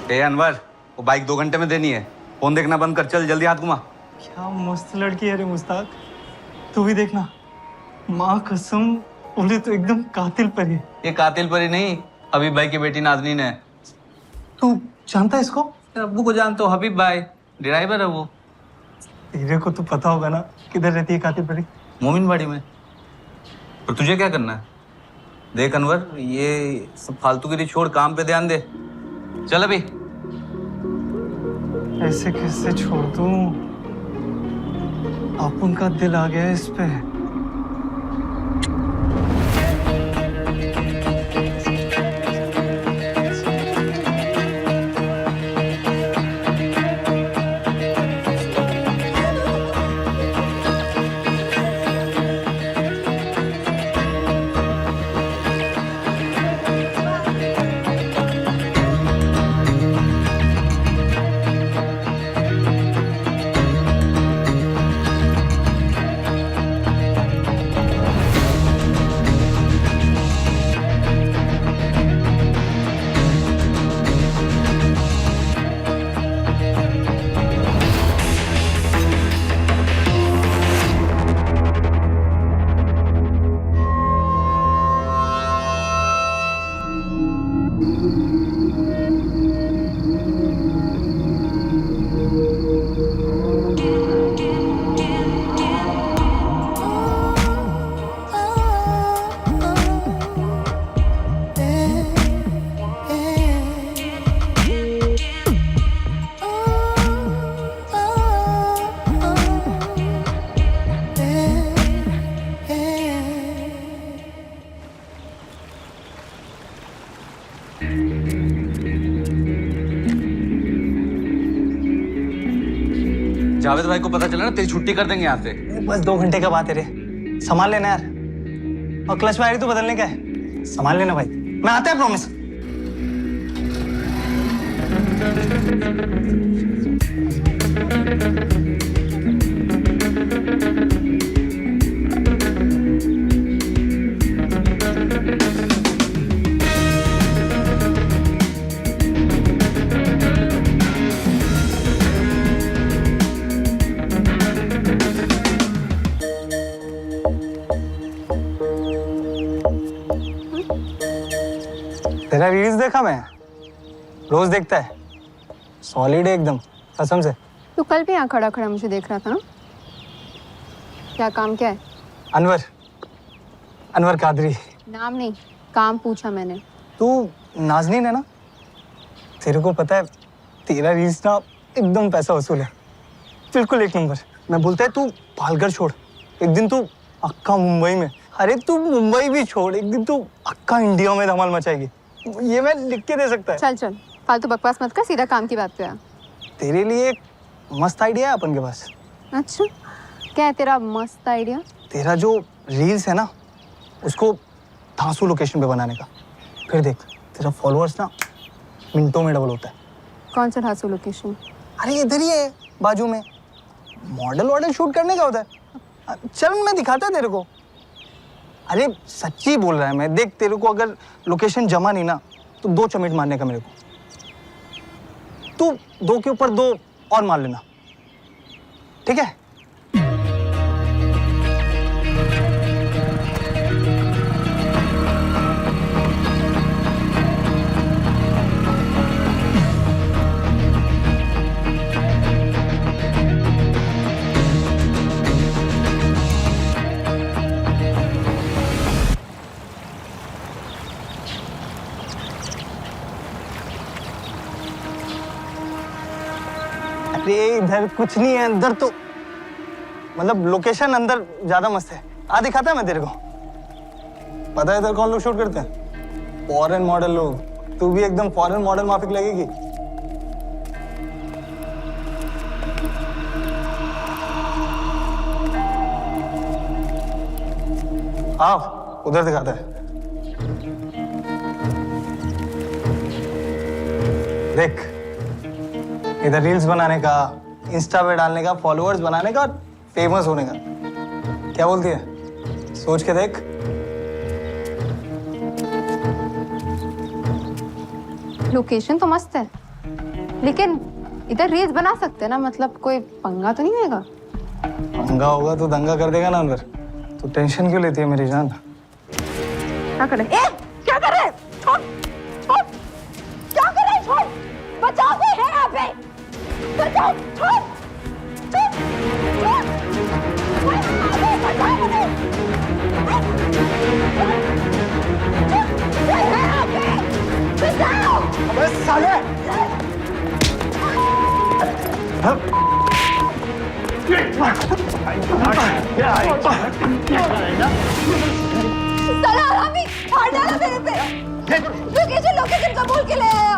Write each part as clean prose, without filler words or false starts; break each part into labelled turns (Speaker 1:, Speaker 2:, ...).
Speaker 1: ए अनवर, वो बाइक 2 घंटे में देनी है। फोन देखना बंद कर, चल जल्दी हाथ घुमा।
Speaker 2: क्या मस्त लड़की है रे मुस्ताक, तू भी देखना। माँ कसम, बोले तो एकदम कातिल परी।
Speaker 1: ये कातिल परी नहीं, हबीब भाई की बेटी नाज़नीन है।
Speaker 2: तू जानता है इसको?
Speaker 1: अब्बू को जानता हूँ, हबीब भाई ड्राइवर है वो।
Speaker 2: तेरे को तो पता होगा ना किधर रहती है कातिल परी?
Speaker 1: मोमिनबाड़ी में। और तुझे क्या करना है? देख अनवर, ये सब फालतूगिरी छोड़, काम पे ध्यान दे। चल अभी।
Speaker 2: ऐसे कैसे छोड़ दूं? आप उनका दिल आ गया है इस पे।
Speaker 1: जावेद भाई को पता चला ना, तेरी छुट्टी कर देंगे यहाँ से।
Speaker 2: बस 2 घंटे का बात है रे, संभाल लेना यार। और क्लच वायर तो बदलने का है, संभाल लेना भाई। मैं आता है, प्रॉमिस। तेरा रील्स देखा मैं, रोज देखता है। सॉलिड है एकदम, कसम से।
Speaker 3: तू कल भी यहाँ खड़ा खड़ा मुझे देख रहा था ना? क्या काम क्या है?
Speaker 2: अनवर कादरी।
Speaker 3: नाम नहीं, काम पूछा मैंने।
Speaker 2: तू नाज़नीन है ना? तेरे को पता है तेरा रील्स ना एकदम पैसा वसूल है, बिल्कुल 1 नंबर। मैं बोलता है तू पालघर छोड़, एक दिन तू अक्का मुंबई में, अरे तू मुंबई भी छोड़, एक दिन तू अक्का इंडिया में धमाल मचाएगी। ये मैं लिख के दे सकता है।
Speaker 3: चल चल, फालतू बकवास मत कर, सीधा काम की बात पे आ।
Speaker 2: तेरे लिए एक मस्त आइडिया है अपन के पास।
Speaker 3: अच्छा, क्या है तेरा मस्त आइडिया?
Speaker 2: तेरा जो रील्स है ना, उसको धांसू लोकेशन पे बनाने का। फिर देख, तेरा फॉलोअर्स ना मिनटों में डबल होता है।
Speaker 3: कौन सा धांसू लोकेशन?
Speaker 2: अरे इधर ही है बाजू में, मॉडल वॉडल शूट करने का होता है। चल मैं दिखाता है तेरे को। अरे सच्ची बोल रहा है मैं। देख तेरे को अगर लोकेशन जमा नहीं ना तो 2 चमेट मारने का मेरे को। तू 2 के ऊपर 2 और मार लेना, ठीक है? अरे इधर कुछ नहीं है, अंदर तो मतलब लोकेशन अंदर ज्यादा मस्त है। आ दिखाता है मैं तेरे को। पता है इधर कौन लोग शूट करते हैं? फॉरेन मॉडल लोग। तू भी एकदम फॉरेन मॉडल माफिक लगेगी। आओ उधर दिखाता है। देख इधर रील्स बनाने का, इंस्टा पे डालने का, फॉलोअर्स बनाने का और फेमस होने का। क्या बोलती है? सोच के देख।
Speaker 3: लोकेशन तो मस्त है, लेकिन इधर रील्स बना सकते हैं ना? मतलब कोई पंगा तो नहीं होगा?
Speaker 2: पंगा होगा तो दंगा कर देगा ना अंदर। तो टेंशन क्यों लेती है मेरी जान?
Speaker 3: क्या कर रहे? क्या कर रहे? छोड़ छोड़, क्या कर रहे? छोड़, बचाओ, कोई है यहाँ पे? बचाओ, छोड़ छोड़ छोड़, कोई है यहाँ पे? बचाओ मुझे, कोई है यहाँ पे? बचाओ!
Speaker 2: अबे साले!
Speaker 3: साला हरामी, मार डाला मेरे पे। लोकेशन कबूल के ले आया,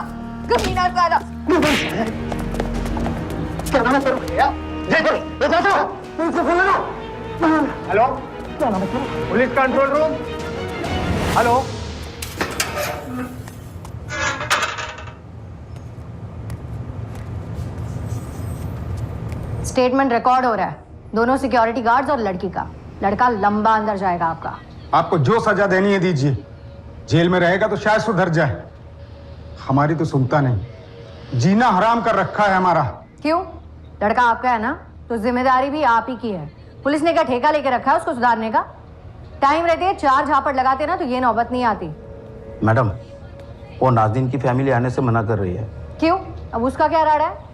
Speaker 3: कमीना साला।
Speaker 2: Hello, police control room. Hello,
Speaker 4: statement record हो रहा है, दोनों सिक्योरिटी गार्ड्स और लड़की का। लड़का लंबा अंदर जाएगा आपका।
Speaker 5: आपको जो सजा देनी है दीजिए। जेल में रहेगा तो शायद सुधर जाए। हमारी तो सुनता नहीं। जीना हराम कर रखा है हमारा।
Speaker 4: क्यों? लड़का आपका है ना, तो जिम्मेदारी भी आप ही की है। पुलिस ने क्या ठेका लेके रखा है उसको सुधारने का? टाइम रहते 4 झापड़ लगाते ना तो ये नौबत नहीं आती।
Speaker 1: मैडम, वो नाज़नीन की फैमिली आने से मना कर रही है।
Speaker 4: क्यों? अब उसका क्या राड़ा है?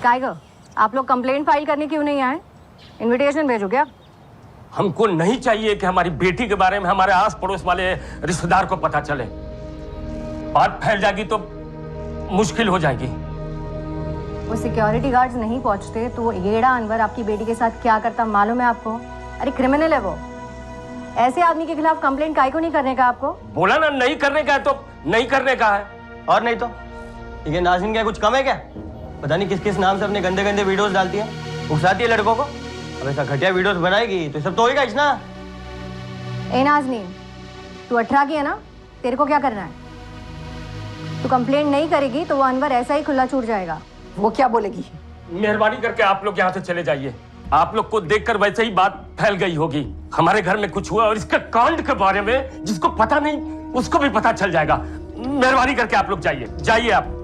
Speaker 4: टाइगर, आप लोग कंप्लेंट फाइल करने क्यों नहीं आए? इनविटेशन भेजो क्या?
Speaker 6: हमको नहीं चाहिए कि हमारी बेटी के बारे में हमारे आस पड़ोस वाले रिश्तेदार को पता चले। बात फैल जाएगी तो मुश्किल हो जाएगी।
Speaker 4: वो सिक्योरिटी गार्ड्स नहीं पहुंचते तो वो येड़ा अनवर आपकी बेटी के साथ क्या करता मालूम है आपको? अरे क्रिमिनल है वो। ऐसे आदमी के खिलाफ कंप्लेंट काहे को नहीं करने का आपको?
Speaker 6: बोला ना नहीं करने का है तो नहीं करने का है।
Speaker 7: और नहीं तो ये नाज़नीन क्या कुछ कम है क्या? पता नहीं किस किस नाम से अपने गंदे गंदे वीडियोस डालती है, उकसाती है लड़कों को। अब ऐसा घटिया वीडियोस बनाएगी तो सब तो होएगा इस ना।
Speaker 4: ए नाज़नीन, तू 18 की है ना? तेरे को क्या करना है? तू कंप्लेंट नहीं करेगी तो वो अनवर ऐसा ही खुला छूट जाएगा। वो क्या बोलेगी?
Speaker 6: मेहरबानी करके आप लोग यहाँ से चले जाइए। आप लोग को देखकर वैसे ही बात फैल गई होगी। हमारे घर में कुछ हुआ और इसके कांड के बारे में जिसको पता नहीं उसको भी पता चल जाएगा। मेहरबानी करके आप लोग जाइए, जाइए आप।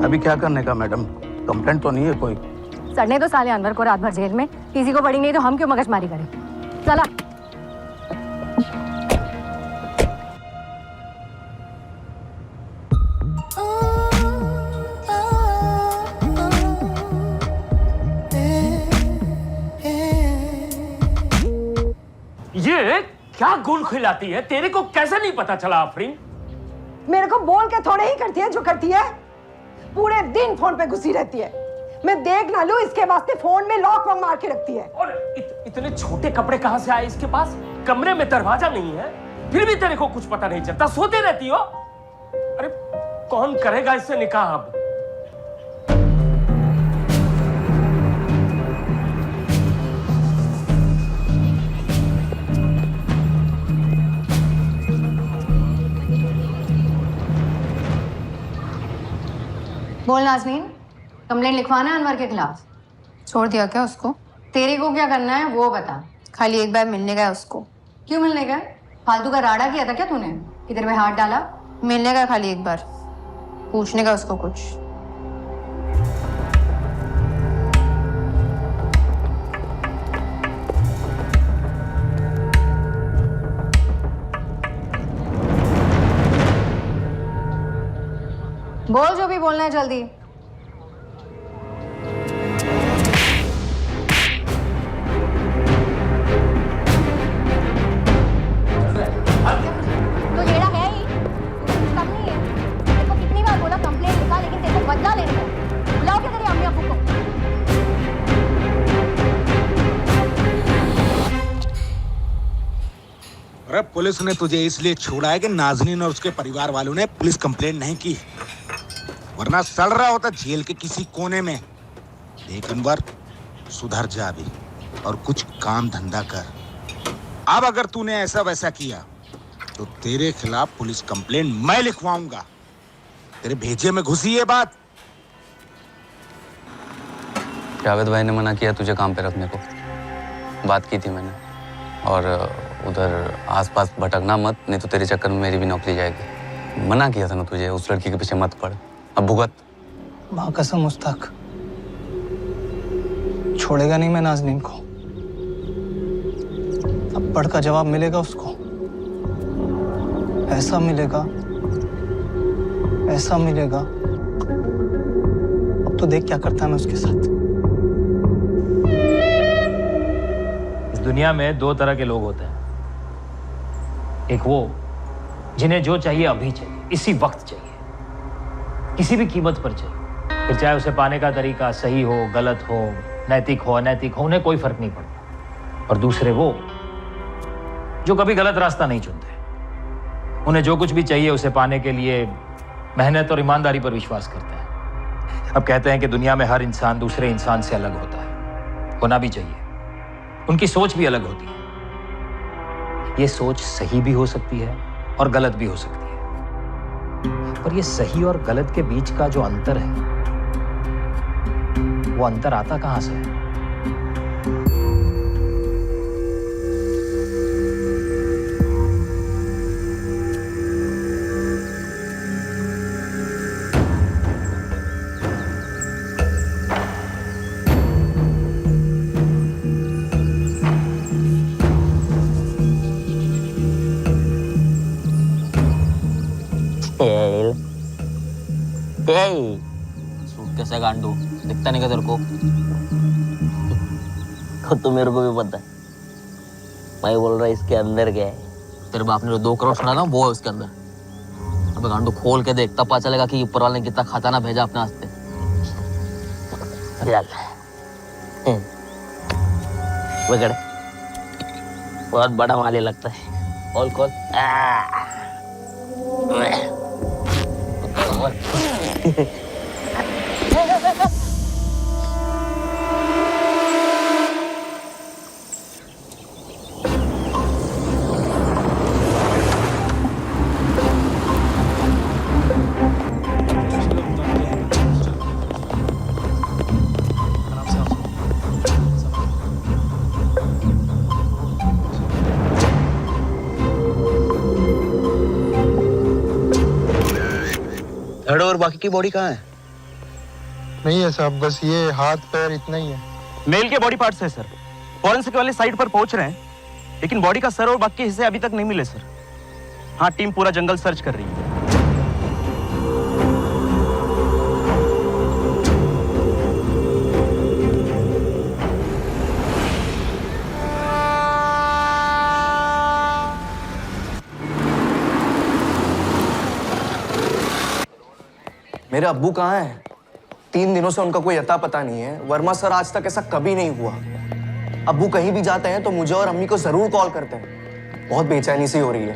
Speaker 1: अभी क्या करने का मैडम? कंप्लेंट तो नहीं है कोई।
Speaker 4: सड़ने तो साले अनवर को रात भर जेल में, किसी को पड़ी नहीं तो हम क्यों मगजमारी करें? चला।
Speaker 6: ये क्या गुल खिलाती है? तेरे को कैसे नहीं पता चला आफरीन?
Speaker 8: मेरे को बोल के थोड़े ही करती है जो करती है। पूरे दिन फोन पे घुसी रहती है। मैं देख ना लूं इसके वास्ते फोन में लॉक वॉक मार के रखती है।
Speaker 6: और इतने छोटे कपड़े कहां से आए इसके पास? कमरे में दरवाजा नहीं है, फिर भी तेरे को कुछ पता नहीं चलता, सोती रहती हो। अरे कौन करेगा इससे निकाह अब?
Speaker 4: बोल नाज़नीन, कंप्लेंट लिखवाना है अनवर के खिलाफ?
Speaker 9: छोड़ दिया क्या उसको?
Speaker 4: तेरे को क्या करना है वो बता।
Speaker 9: खाली एक बार मिलने गया उसको।
Speaker 4: क्यों मिलने गया? फालतू का राड़ा किया था क्या तूने कि तेरे पे हाथ डाला?
Speaker 9: मिलने गया खाली एक बार, पूछने का उसको कुछ।
Speaker 4: बोल जो भी बोलना है जल्दी। तो येड़ा है ही, कुछ कम नहीं है। तेरे को कितनी बार बोला कंप्लेंट लिखा, लेकिन तेरे को बदला लेने को। बुलाओ क्या तेरी अम्मी अब्बू को?
Speaker 10: अरे पुलिस ने तुझे इसलिए छोड़ा है कि नाज़नीन और उसके परिवार वालों ने पुलिस कंप्लेंट नहीं की, वरना सड़ रहा होता जेल के किसी कोने में। देख अनवर, सुधर जा अभी और कुछ काम धंधा कर। अब अगर तूने ऐसा वैसा किया तो तेरे खिलाफ पुलिस कंप्लेंट मैं लिखवाऊंगा। तेरे भेजे में घुसी ये बात।
Speaker 1: जावेद भाई ने मना किया तुझे काम पे रखने को, बात की थी मैंने। और उधर आसपास भटकना मत, नहीं तो तेरे चक्कर में मेरी भी नौकरी जाएगी। मना किया था ना तुझे, उस लड़की के पीछे मत पड़। अब भुगत।
Speaker 2: माँ कसम मुस्ताक, छोड़ेगा नहीं मैं नाज़नीन को। अब पढ़ का जवाब मिलेगा उसको, ऐसा मिलेगा, ऐसा मिलेगा। अब तो देख क्या करता है मैं उसके साथ।
Speaker 11: इस दुनिया में दो तरह के लोग होते हैं। एक वो जिन्हें जो चाहिए अभी चाहिए, इसी वक्त चाहिए, किसी भी कीमत पर चाहिए, फिर चाहे उसे पाने का तरीका सही हो, गलत हो, नैतिक हो, अनैतिक हो, उन्हें कोई फर्क नहीं पड़ता। और दूसरे वो जो कभी गलत रास्ता नहीं चुनते, उन्हें जो कुछ भी चाहिए उसे पाने के लिए मेहनत और ईमानदारी पर विश्वास करते हैं। अब कहते हैं कि दुनिया में हर इंसान दूसरे इंसान से अलग होता है, होना भी चाहिए। उनकी सोच भी अलग होती है। ये सोच सही भी हो सकती है और गलत भी हो सकती है, पर ये सही और गलत के बीच का जो अंतर है, वो अंतर आता कहां से है?
Speaker 7: कैसा गांडू दिखता नहीं का तेरे को? तो मेरे को भी पता है। मैं बोल रहा इसके अंदर क्या है। तेरे बाप ने जो 2 करोड़ सुना ना, वो है उसके अंदर। अब गांडू खोल के देख, तब पता चलेगा कि ऊपर वाले ने कितना खजाना भेजा अपने वास्ते। वगैरह बहुत बड़ा माली लगता है। कॉल कॉल
Speaker 10: धड़ और बाकी की बॉडी कहाँ है?
Speaker 2: नहीं है साहब, बस ये हाथ पैर इतना ही है।
Speaker 7: मेल के बॉडी पार्ट्स है सर। फॉरेंसिक वाले साइट पर पहुंच रहे हैं, लेकिन बॉडी का सर और बाकी हिस्से अभी तक नहीं मिले सर। हाँ, टीम पूरा जंगल सर्च कर रही है।
Speaker 12: मेरे अब्बू कहाँ हैं? 3 दिनों से उनका कोई अता पता नहीं है। वर्मा सर आज तक ऐसा कभी नहीं हुआ। अब्बू कहीं भी जाते हैं तो मुझे और अम्मी को जरूर कॉल करते हैं। बहुत बेचैनी सी हो रही है,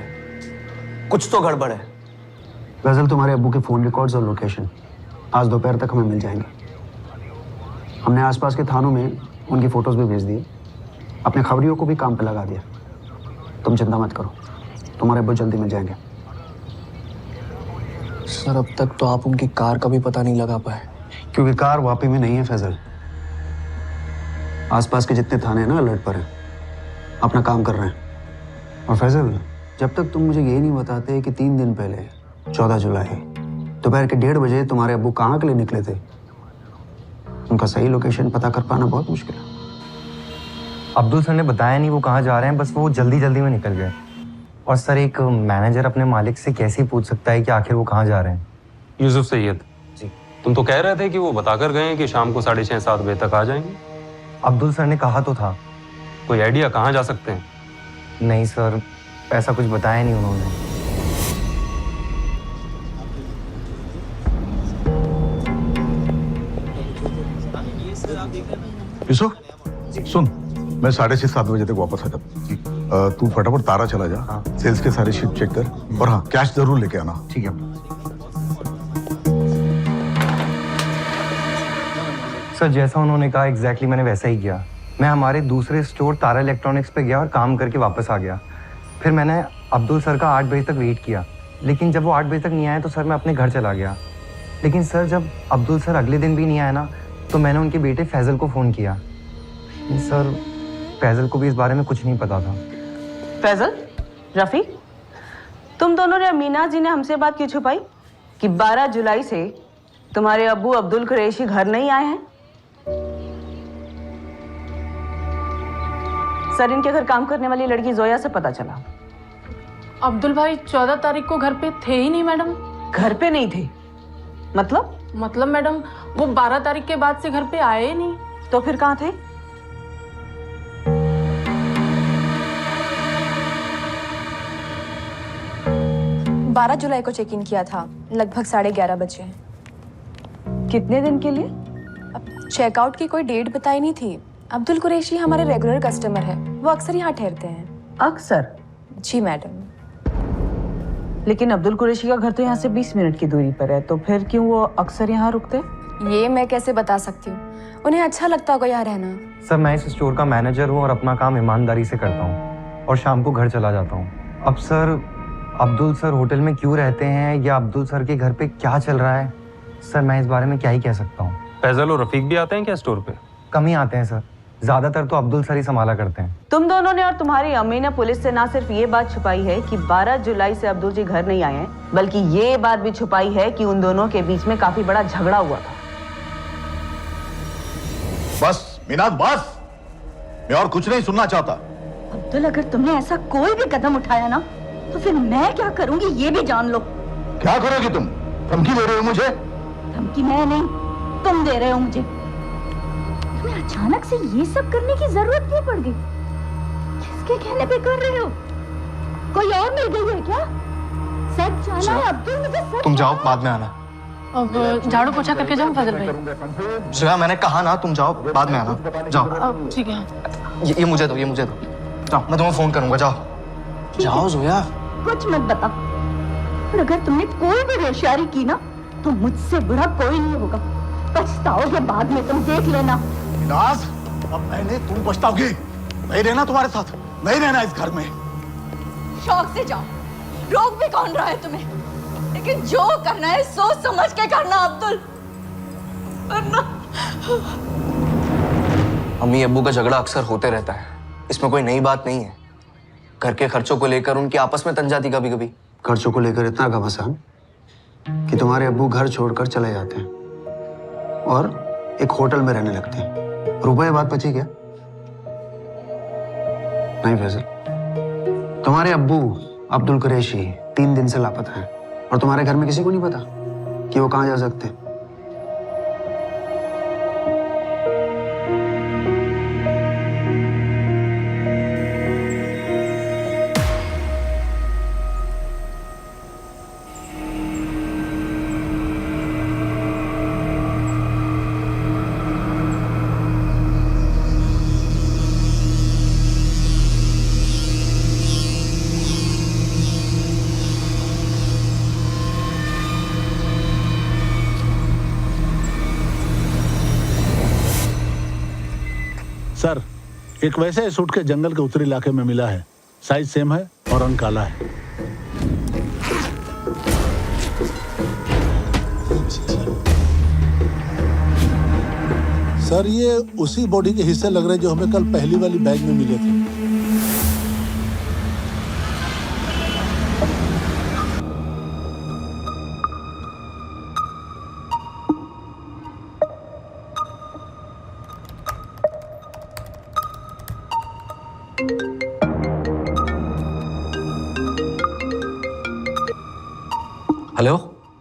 Speaker 12: कुछ तो गड़बड़ है।
Speaker 13: गजल, तुम्हारे अब्बू के फोन रिकॉर्ड्स और लोकेशन आज दोपहर तक हमें मिल जाएंगे। हमने आसपास के थानों में उनकी फोटोज भी भेज दी। अपने खबरियों को भी काम पे लगा दिया। तुम चिंता मत करो, तुम्हारे अब्बू जल्दी मिल जाएंगे।
Speaker 12: सर अब तक तो आप उनकी कार का भी पता नहीं लगा पाए।
Speaker 13: क्योंकि कार वापी में नहीं है फैजल। आसपास के जितने थाने हैं ना अलर्ट पर हैं, अपना काम कर रहे हैं। और फैजल, जब तक तुम मुझे ये नहीं बताते कि 3 दिन पहले 14 जुलाई दोपहर के 1:30 बजे तुम्हारे अब्बू कहाँ के लिए निकले थे, उनका सही लोकेशन पता कर पाना बहुत मुश्किल है।
Speaker 14: अब्दुल सर ने बताया नहीं वो कहाँ जा रहे हैं, बस वो जल्दी जल्दी में निकल गए। और सर एक मैनेजर अपने मालिक से कैसे पूछ सकता है कि आखिर वो कहाँ जा रहे हैं?
Speaker 15: यूसुफ सैयद
Speaker 14: जी,
Speaker 15: तुम तो कह रहे थे कि वो बताकर गए हैं कि शाम को 6:30-7 बजे तक आ जाएंगे।
Speaker 14: अब्दुल सर ने कहा तो था।
Speaker 15: कोई आइडिया कहाँ जा सकते हैं?
Speaker 14: नहीं सर, ऐसा कुछ बताया नहीं उन्होंने।
Speaker 16: यूसुफ सुन, मैं 6:30-7 बजे तक वापस आ जाता। तू फटाफट तारा चला जा, सेल्स के सारे शीट चेक कर, और हाँ कैश जरूर लेके आना।
Speaker 13: ठीक है
Speaker 14: सर, जैसा उन्होंने कहा एग्जैक्टली मैंने वैसा ही किया। मैं हमारे दूसरे स्टोर तारा इलेक्ट्रॉनिक्स पे गया और काम करके वापस आ गया। फिर मैंने अब्दुल सर का 8 बजे तक वेट किया, लेकिन जब वो 8 बजे तक नहीं आए तो सर मैं अपने घर चला गया। लेकिन सर जब अब्दुल सर अगले दिन भी नहीं आए ना, तो मैंने उनके बेटे फैजल को फ़ोन किया। सर फैजल को भी इस बारे में कुछ नहीं पता था।
Speaker 17: फैजल, रफ़ी, तुम दोनों ने, अमीना जी ने हमसे बात क्यों छुपाई कि 12 जुलाई से तुम्हारे अब्बू अब्दुल कुरैशी घर नहीं आए हैं? सर, इनके घर काम करने वाली लड़की जोया से पता चला
Speaker 9: अब्दुल भाई 14 तारीख को घर पे थे ही नहीं मैडम।
Speaker 17: घर पे नहीं थे?
Speaker 9: मतलब मैडम वो 12 तारीख के बाद से घर पे आए ही नहीं।
Speaker 17: तो फिर कहाँ थे?
Speaker 9: बारह जुलाई को चेक इन किया था, लगभग 11:30 बजे।
Speaker 17: कितने दिन के लिए?
Speaker 9: अब चेकआउट की कोई डेट बताई नहीं थी। अब्दुल कुरैशी हमारे रेगुलर कस्टमर है, वो अक्सर यहाँ ठहरते हैं।
Speaker 17: अक्सर?
Speaker 9: जी मैडम।
Speaker 17: लेकिन अब्दुल कुरैशी का घर तो यहाँ से 20 मिनट की दूरी पर है, तो फिर क्यों वो अक्सर यहाँ रुकते?
Speaker 9: ये मैं कैसे बता सकती हूँ, उन्हें अच्छा लगता होगा यहाँ रहना।
Speaker 14: सर मैं इस स्टोर का मैनेजर हूँ और अपना काम ईमानदारी से करता हूँ और शाम को घर चला जाता हूँ। अब सर अब्दुल सर होटल में क्यों रहते हैं या अब्दुल सर के घर पे क्या चल रहा है, सर मैं इस बारे में क्या ही कह सकता हूँ।
Speaker 15: फैजल और रफीक भी आते हैं क्या स्टोर पे?
Speaker 14: कम ही आते हैं सर, ज्यादातर तो अब्दुल सर ही संभाला करते हैं।
Speaker 17: तुम दोनों ने और तुम्हारी अम्मी ने पुलिस से ना सिर्फ ये बात छुपाई है कि 12 जुलाई से अब्दुल जी घर नहीं आए हैं, बल्कि ये बात भी छुपाई है कि उन दोनों के बीच में काफी बड़ा झगड़ा हुआ था।
Speaker 16: बस मीनाज बस, मैं और कुछ नहीं सुनना चाहता।
Speaker 3: अब्दुल, अगर तुमने ऐसा कोई भी कदम उठाया ना, तो फिर मैं क्या करूंगी ये भी जान लो।
Speaker 16: क्या करोगी तुम? धमकी दे रहे हो मुझे?
Speaker 3: धमकी मैं नहीं, तुम दे रहे हो मुझे। तुम्हें अचानक से ये सब करने की जरूरत क्यों पड़ गई? किसके कहने पे कर रहे हो? कोई और मिल गई है क्या? सच जाना है अब्दुल, मुझे सच।
Speaker 12: तुम जाओ, बाद में आना।
Speaker 9: अब झाड़ू पोछा करके जाऊँ फजल भाई?
Speaker 12: श्रेया मैंने कहा ना, तुम जाओ, बाद में आना। जाओ।
Speaker 9: ठीक है।
Speaker 12: ये मुझे दो, ये मुझे दो। जाओ, मैं तुम्हें फोन करूंगा। जाओ जाओ जोया।
Speaker 3: कुछ मत बता, और अगर तुमने कोई भी होशियारी की ना, तो मुझसे बुरा कोई नहीं होगा। पछताओगे बाद में, तुम देख लेना।
Speaker 16: मीनाज, अब मैंने, तुम पछताओगी। नहीं रहना तुम्हारे साथ, नहीं रहना इस घर में।
Speaker 3: शौक से जाओ, रोक भी कौन रहा है तुम्हें? लेकिन जो करना है सोच समझ के करना अब्दुल, वरना।
Speaker 12: अम्मी अब्बू का झगड़ा अक्सर होते रहता है, इसमें कोई नई बात नहीं है। घर के खर्चों को लेकर उनकी आपस में तंजाती कभी कभी।
Speaker 13: खर्चों को लेकर इतना घमासान कि तुम्हारे अब्बू घर छोड़कर चले जाते हैं और एक होटल में रहने लगते हैं। रुपए बात बची क्या? नहीं फैजल, तुम्हारे अब्बू अब्दुल कुरैशी 3 दिन से लापता हैं और तुम्हारे घर में किसी को नहीं पता कि वो कहाँ जा सकते हैं।
Speaker 16: सर, एक वैसे सूट के जंगल के उत्तरी इलाके में मिला है। साइज सेम है और रंग काला है।
Speaker 18: सर ये उसी बॉडी के हिस्से लग रहे हैं जो हमें कल पहली वाली बैग में मिले थे।
Speaker 1: हेलो,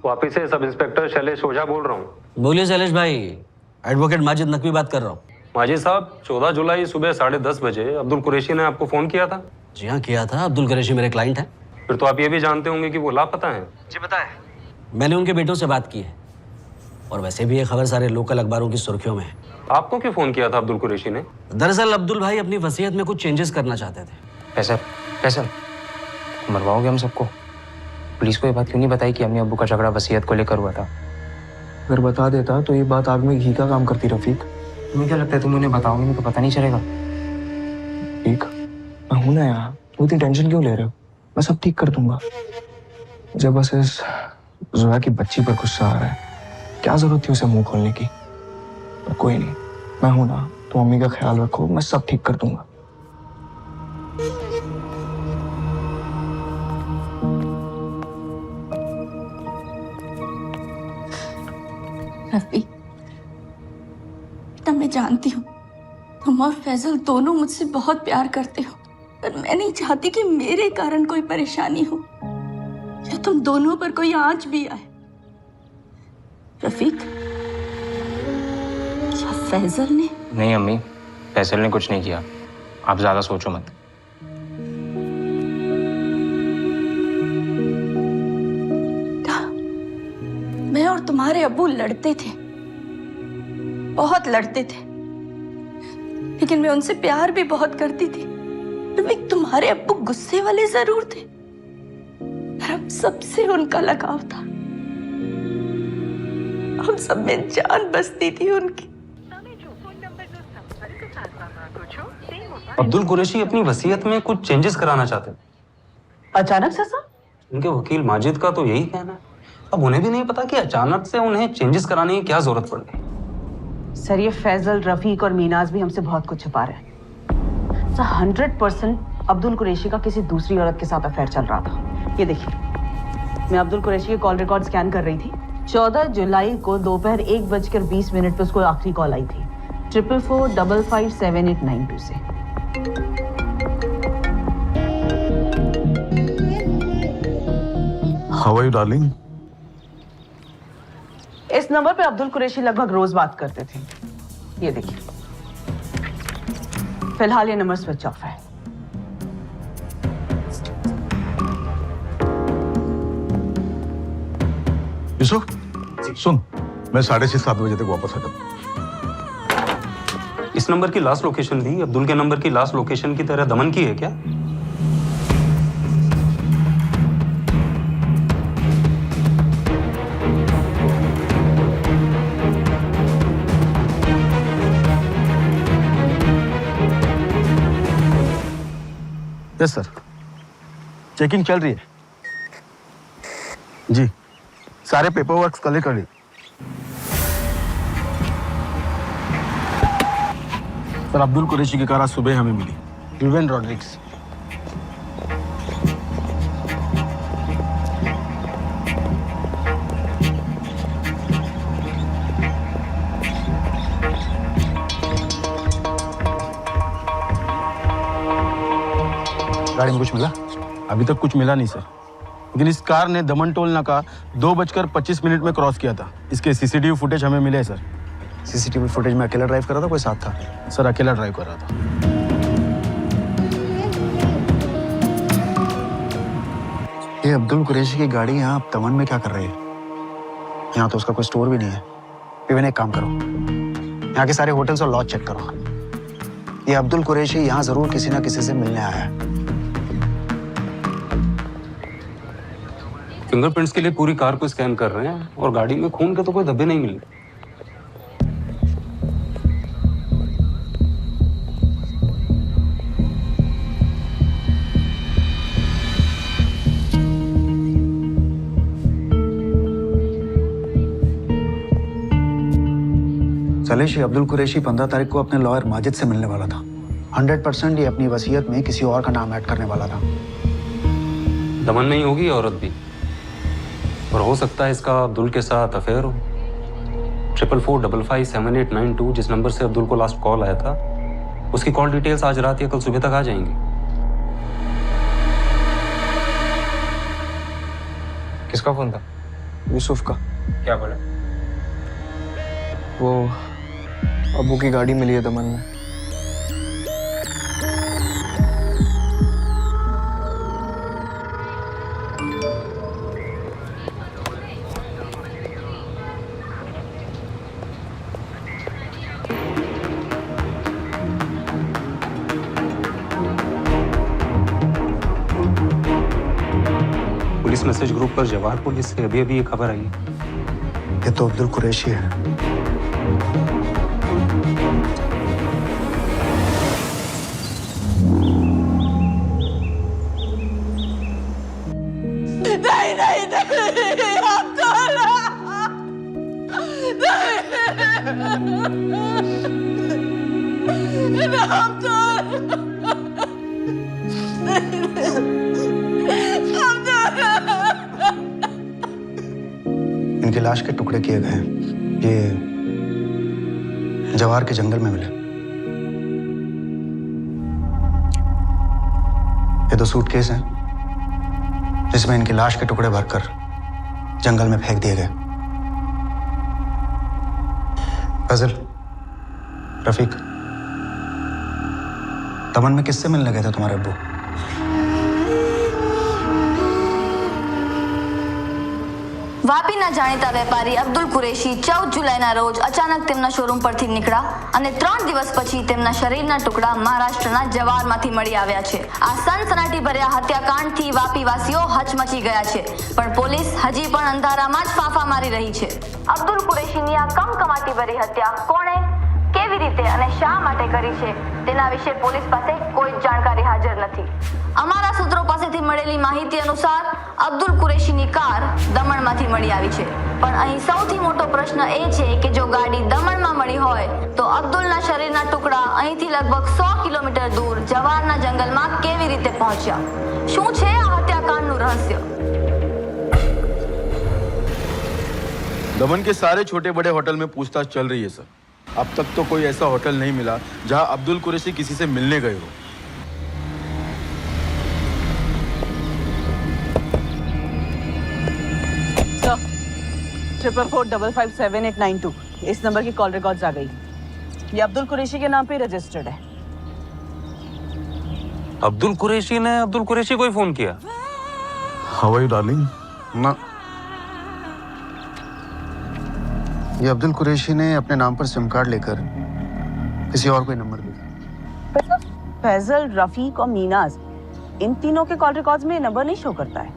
Speaker 15: वापिस से सब इंस्पेक्टर शैलेश ओझा बोल रहा हूँ।
Speaker 1: बोलिए शैलेश भाई, एडवोकेट माजिद नकवी बात कर रहा हूँ।
Speaker 15: माजिद साहब, 14 जुलाई सुबह 10:30 बजे अब्दुल कुरैशी ने आपको फोन किया था?
Speaker 1: जी हाँ, किया था। अब्दुल कुरैशी मेरे क्लाइंट हैं।
Speaker 15: फिर तो आप ये भी जानते होंगे कि वो लापता हैं।
Speaker 1: जी बताएं। मैंने उनके बेटों से बात की है और वैसे भी ये खबर सारे लोकल अखबारों की सुर्खियों में है।
Speaker 15: आपको क्यों फोन किया था अब्दुल कुरैशी ने?
Speaker 1: दरअसल अब्दुल भाई अपनी वसीयत में कुछ चेंजेस करना चाहते थे।
Speaker 19: फैसल मरवाओगे हम सबको? पुलिस को ये बात क्यों नहीं बताई कि अम्मी अब्बू का झगड़ा वसीयत को लेकर हुआ था?
Speaker 12: अगर बता देता तो ये बात आग में घी का काम करती रफीक।
Speaker 19: तुम्हें क्या लगता है तुम उन्हें बताओगे नहीं तो पता नहीं चलेगा?
Speaker 12: ठीक, मैं हूं ना यहाँ, तुम इतनी टेंशन क्यों ले रहे हो? मैं सब ठीक कर दूंगा। मुझे बस इस जोया की बच्ची पर गुस्सा आ रहा है। क्या जरूरत थी उसे मुंह खोलने की? पर कोई नहीं, मैं हूं ना, तुम अम्मी का ख्याल रखो, मैं सब ठीक कर दूंगा।
Speaker 3: रफी, बेटा मैं जानती हूँ तुम और फैजल दोनों मुझसे बहुत प्यार करते हो, पर मैं नहीं चाहती कि मेरे कारण कोई परेशानी हो या तुम दोनों पर कोई आंच भी आए। रफीक, क्या फैजल ने?
Speaker 19: नहीं अम्मी, फैसल ने कुछ नहीं किया, आप ज्यादा सोचो मत।
Speaker 3: मैं और तुम्हारे अब्बू लड़ते थे, बहुत लड़ते थे, लेकिन मैं उनसे प्यार भी बहुत करती थी। रफीक, तुम्हारे अब्बू गुस्से वाले जरूर थे, पर हम सबसे उनका लगाव था। हम सब में जान बसती थी उनकी।
Speaker 15: अब्दुल कुरैशी अपनी वसीयत में कुछ चेंजेस कराना चाहते हैं।
Speaker 17: अचानक से सर?
Speaker 15: उनके वकील माजिद का तो यही कहना है। अब उन्हें भी नहीं पता कि अचानक से उन्हें चेंजेस कराने की क्या जरूरत पड़ गई।
Speaker 17: सर ये फैजल, रफीक और मीनाज भी हमसे बहुत कुछ छुपा रहे हैं। सर 100% अब्दुल कुरैशी का किसी दूसरी औरत के साथ अफेयर चल रहा था। ये देखिए, मैं अब्दुल कुरैशी के कॉल रिकॉर्ड स्कैन कर रही थी। 14 जुलाई को दोपहर 1:20 पे उसको आखिरी कॉल आई थी 44455789 से।
Speaker 16: How are you, darling?
Speaker 17: इस नंबर पे अब्दुल कुरैशी लगभग रोज बात करते थे। ये देखिए, फिलहाल ये नंबर स्विच ऑफ है।
Speaker 16: यूसुफ, सुन, मैं 6:30-7 बजे तक वापस आ जाऊंगा।
Speaker 15: इस नंबर की लास्ट लोकेशन भी अब्दुल के नंबर की लास्ट लोकेशन की तरह दमन की है क्या?
Speaker 12: यस सर, चेकिंग चल रही है। जी, सारे पेपर वर्क कल कर ली। सर अब्दुल कुरैशी की कार आज सुबह हमें मिली, रुबेन रॉड्रिक्स। गाड़ी में कुछ मिला? अभी तक कुछ मिला नहीं सर, लेकिन इस कार ने दमन टोल नाका 2:25 में क्रॉस किया था। इसके सीसीटीवी फुटेज हमें मिले सर। सीसीटीवी फुटेज में अकेला ड्राइव कर रहा था, कोई साथ था? सर अकेला ड्राइव कर रहा था। ये अब्दुल कुरैशी की गाड़ी यहाँ तमन में क्या कर रही है? यहाँ तो उसका कोई स्टोर भी नहीं है। इवन एक काम करो, यहाँ के सारे होटल्स और लॉज चेक करो। ये अब्दुल कुरैशी यहाँ जरूर किसी ना किसी से मिलने आया है।
Speaker 15: फिंगरप्रिंट्स के लिए पूरी कार को स्कैन कर रहे हैं और गाड़ी में खून के तो कोई धब्बे नहीं मिल रहे।
Speaker 13: सलेश, ये अब्दुल कुरैशी 15 तारीख को अपने लॉयर माजिद से मिलने वाला था। 100% ये अपनी वसीयत में किसी और का नाम ऐड करने वाला था।
Speaker 15: दमन में ही होगी ये औरत भी, और हो सकता है इसका अब्दुल के साथ अफेयर हो। 44455892 जिस नंबर से अब्दुल को लास्ट कॉल आया था, उसकी कॉल डिटेल्स आज रात या कल सुबह तक आ जाएंगी।
Speaker 19: किसका फोन था?
Speaker 12: यूसुफ का।
Speaker 19: क्या बोला?
Speaker 12: वो अब्बू की गाड़ी मिली है दमन में।
Speaker 15: पुलिस मैसेज ग्रुप पर जवाहर पुलिस से अभी अभी ये खबर आई है।
Speaker 13: ये तो अब्दुल कुरैशी है।
Speaker 3: नहीं नहीं नहीं अब्दुल
Speaker 13: इनकी लाश के टुकड़े किए गए हैं। ये जवार के जंगल में मिले। ये 2 सूटकेस हैं जिसमें इनकी लाश के टुकड़े भरकर जंगल में फेंक दिए गए। फजल, रफीक, दमन में किससे मिलने गए थे तुम्हारे अब्बू?
Speaker 4: વાપી ના જાણીતા વેપારી અબ્દુલ કુરેશી 14 જુલાઈના રોજ અચાનક તેમના શોરૂમ પરથી નીકળ્યા અને 3 દિવસ પછી તેમના શરીરના ટુકડા મહારાષ્ટ્રના જવારમાંથી મળી આવ્યા છે। આ સનસનાટીભર્યા હત્યાકાંડથી વાપીવાસીઓ હચમચી ગયા છે, પણ પોલીસ હજી પણ અંધારામાં જ ફાંફા મારી રહી છે। અબ્દુલ કુરેશીની આ કમકમાટીભરી હત્યા કોણે, કેવી રીતે અને શા માટે કરી છે તેના વિશે પોલીસ પાસે કોઈ જાણકારી હાજર નથી। અમારા સૂત્રો પાસેથી મળેલી માહિતી અનુસાર અબ્દુલ કુરેશીની કાર દમણમાંથી મળી આવી છે, પણ અહીં સૌથી મોટો પ્રશ્ન એ છે કે જો ગાડી દમણમાં મળી હોય તો અબ્દુલના શરીરના ટુકડા અહીંથી લગભગ 100 કિલોમીટર દૂર જવારના જંગલમાં કેવી રીતે પહોંચ્યા? શું છે આ હત્યાકાંડનું રહસ્ય?
Speaker 20: दमन के सारे छोटे बड़े होटल में पूछताछ चल रही है सर। अब तक तो कोई ऐसा होटल नहीं मिला जहां अब्दुल कुरैशी किसी से मिलने गए हो।
Speaker 17: सर, 44455892 इस नंबर की कॉल रिकॉर्ड्स आ गई। ये अब्दुल कुरैशी के नाम पे रजिस्टर्ड है।
Speaker 15: अब्दुल कुरैशी ने अब्दुल कुरैशी को ही फोन किया?
Speaker 16: How are you darling?
Speaker 13: ना, ये अब्दुल कुरैशी ने अपने नाम पर सिम कार्ड लेकर किसी और को नंबर दिया।
Speaker 17: फैजल, रफीक और मीनाज, इन तीनों के कॉल रिकॉर्ड्स में नंबर नहीं शो करता है।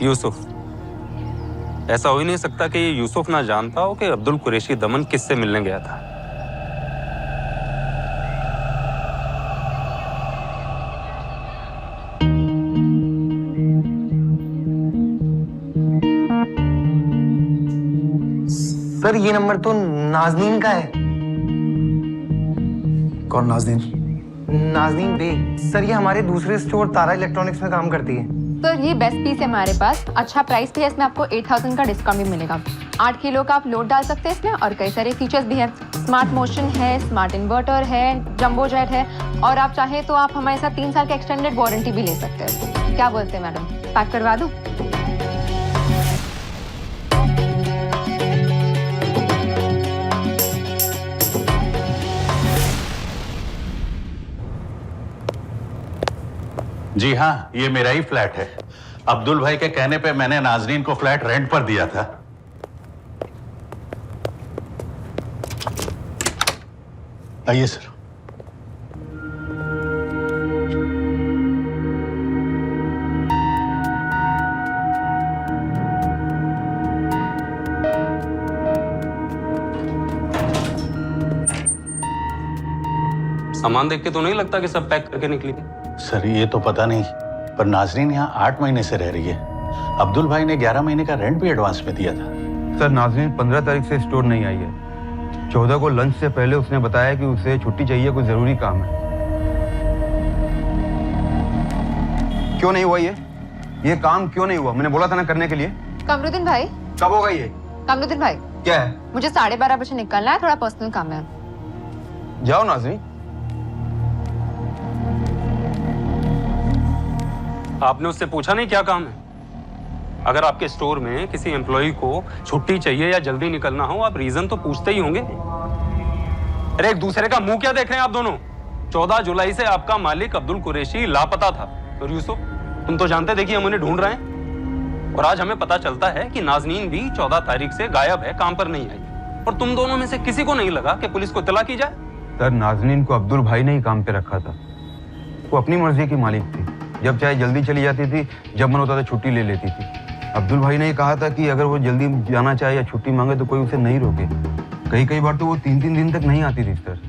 Speaker 15: यूसुफ, ऐसा हो ही नहीं सकता कि ये यूसुफ ना जानता हो कि अब्दुल कुरैशी दमन किससे मिलने गया था।
Speaker 14: सर, ये नंबर तो नाज़नीन का है।
Speaker 13: कौन नाज़नीन?
Speaker 14: नाज़नीन बे। सर, ये हमारे दूसरे स्टोर तारा इलेक्ट्रॉनिक्स में काम करती है।
Speaker 9: सर, ये बेस्ट पीस है हमारे पास। अच्छा प्राइस भी है, इसमें आपको 8000 का डिस्काउंट भी मिलेगा। 8 किलो का आप लोड डाल सकते हैं इसमें, और कई सारे फीचर्स भी हैं। स्मार्ट मोशन है, स्मार्ट इन्वर्टर है, जंबो जेट है, और आप चाहें तो आप हमारे साथ 3 साल की एक्सटेंडेड वारंटी भी ले सकते हैं। क्या बोलते हैं मैडम, पैक करवा दूँ?
Speaker 21: जी हाँ, ये मेरा ही फ्लैट है। अब्दुल भाई के कहने पे मैंने नाजरीन को फ्लैट रेंट पर दिया था। आइए सर।
Speaker 15: सामान देख के तो नहीं लगता कि सब पैक करके निकली?
Speaker 21: सर, ये तो पता नहीं, पर नाजरीन यहाँ 8 महीने से रह रही है। अब्दुल भाई ने 11 महीने का रेंट भी एडवांस में दिया था।
Speaker 22: सर, नाजरीन 15 तारीख से स्टोर नहीं आई है।
Speaker 14: 14 को लंच से पहले उसने बताया कि उसे छुट्टी चाहिए, कोई जरूरी काम है। क्यों नहीं हुआ ये काम क्यों नहीं हुआ? मैंने बोला था ना करने के लिए।
Speaker 9: कमरुद्दीन भाई,
Speaker 14: कब होगा ये?
Speaker 9: कमरुद्दीन भाई,
Speaker 14: क्या है?
Speaker 9: मुझे 12:30 बजे निकलना है, थोड़ा पर्सनल काम है।
Speaker 14: जाओ नाज़रीन।
Speaker 15: आपने उससे पूछा नहीं क्या काम है? अगर आपके स्टोर में किसी एम्प्लॉय को छुट्टी चाहिए या जल्दी निकलना हो, आप रीजन तो पूछते ही होंगे। अरे एक दूसरे का मुंह क्या देख रहे हैं आप दोनों? 14 जुलाई से आपका मालिक अब्दुल कुरैशी लापता था। और यूसुफ, तुम तो जानते थे कि हम उन्हें ढूंढ रहे हैं। और आज हमें पता चलता है कि नाज़नीन भी 14 तारीख से गायब है, काम पर नहीं आई। और तुम दोनों में से किसी को नहीं लगा कि पुलिस को इत्तला की जाए?
Speaker 14: सर, नाज़नीन को अब्दुल भाई ने ही काम पे रखा था। वो अपनी मर्जी की मालिक थी। जब चाहे जल्दी चली जाती थी, जब मन होता था छुट्टी ले लेती थी। अब्दुल भाई ने कहा था कि अगर वो जल्दी जाना चाहे या छुट्टी मांगे तो कोई उसे नहीं रोके। कई बार तो वो 3-3 दिन तक नहीं आती थी सर।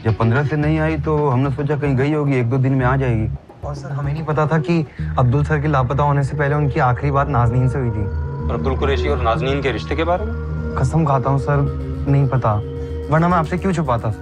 Speaker 14: जब 15 से नहीं आई तो हमने सोचा कहीं गई होगी, 1-2 दिन में आ जाएगी।
Speaker 2: और सर हमें नहीं पता था कि अब्दुल सर के लापता होने से पहले उनकी आखिरी बात नाज़नीन से हुई थी।
Speaker 15: और अब्दुल कुरैशी और नाज़नीन के रिश्ते के बारे में?
Speaker 2: कसम खाता हूँ सर, नहीं पता, वरना मैं आपसे क्यों छुपाता।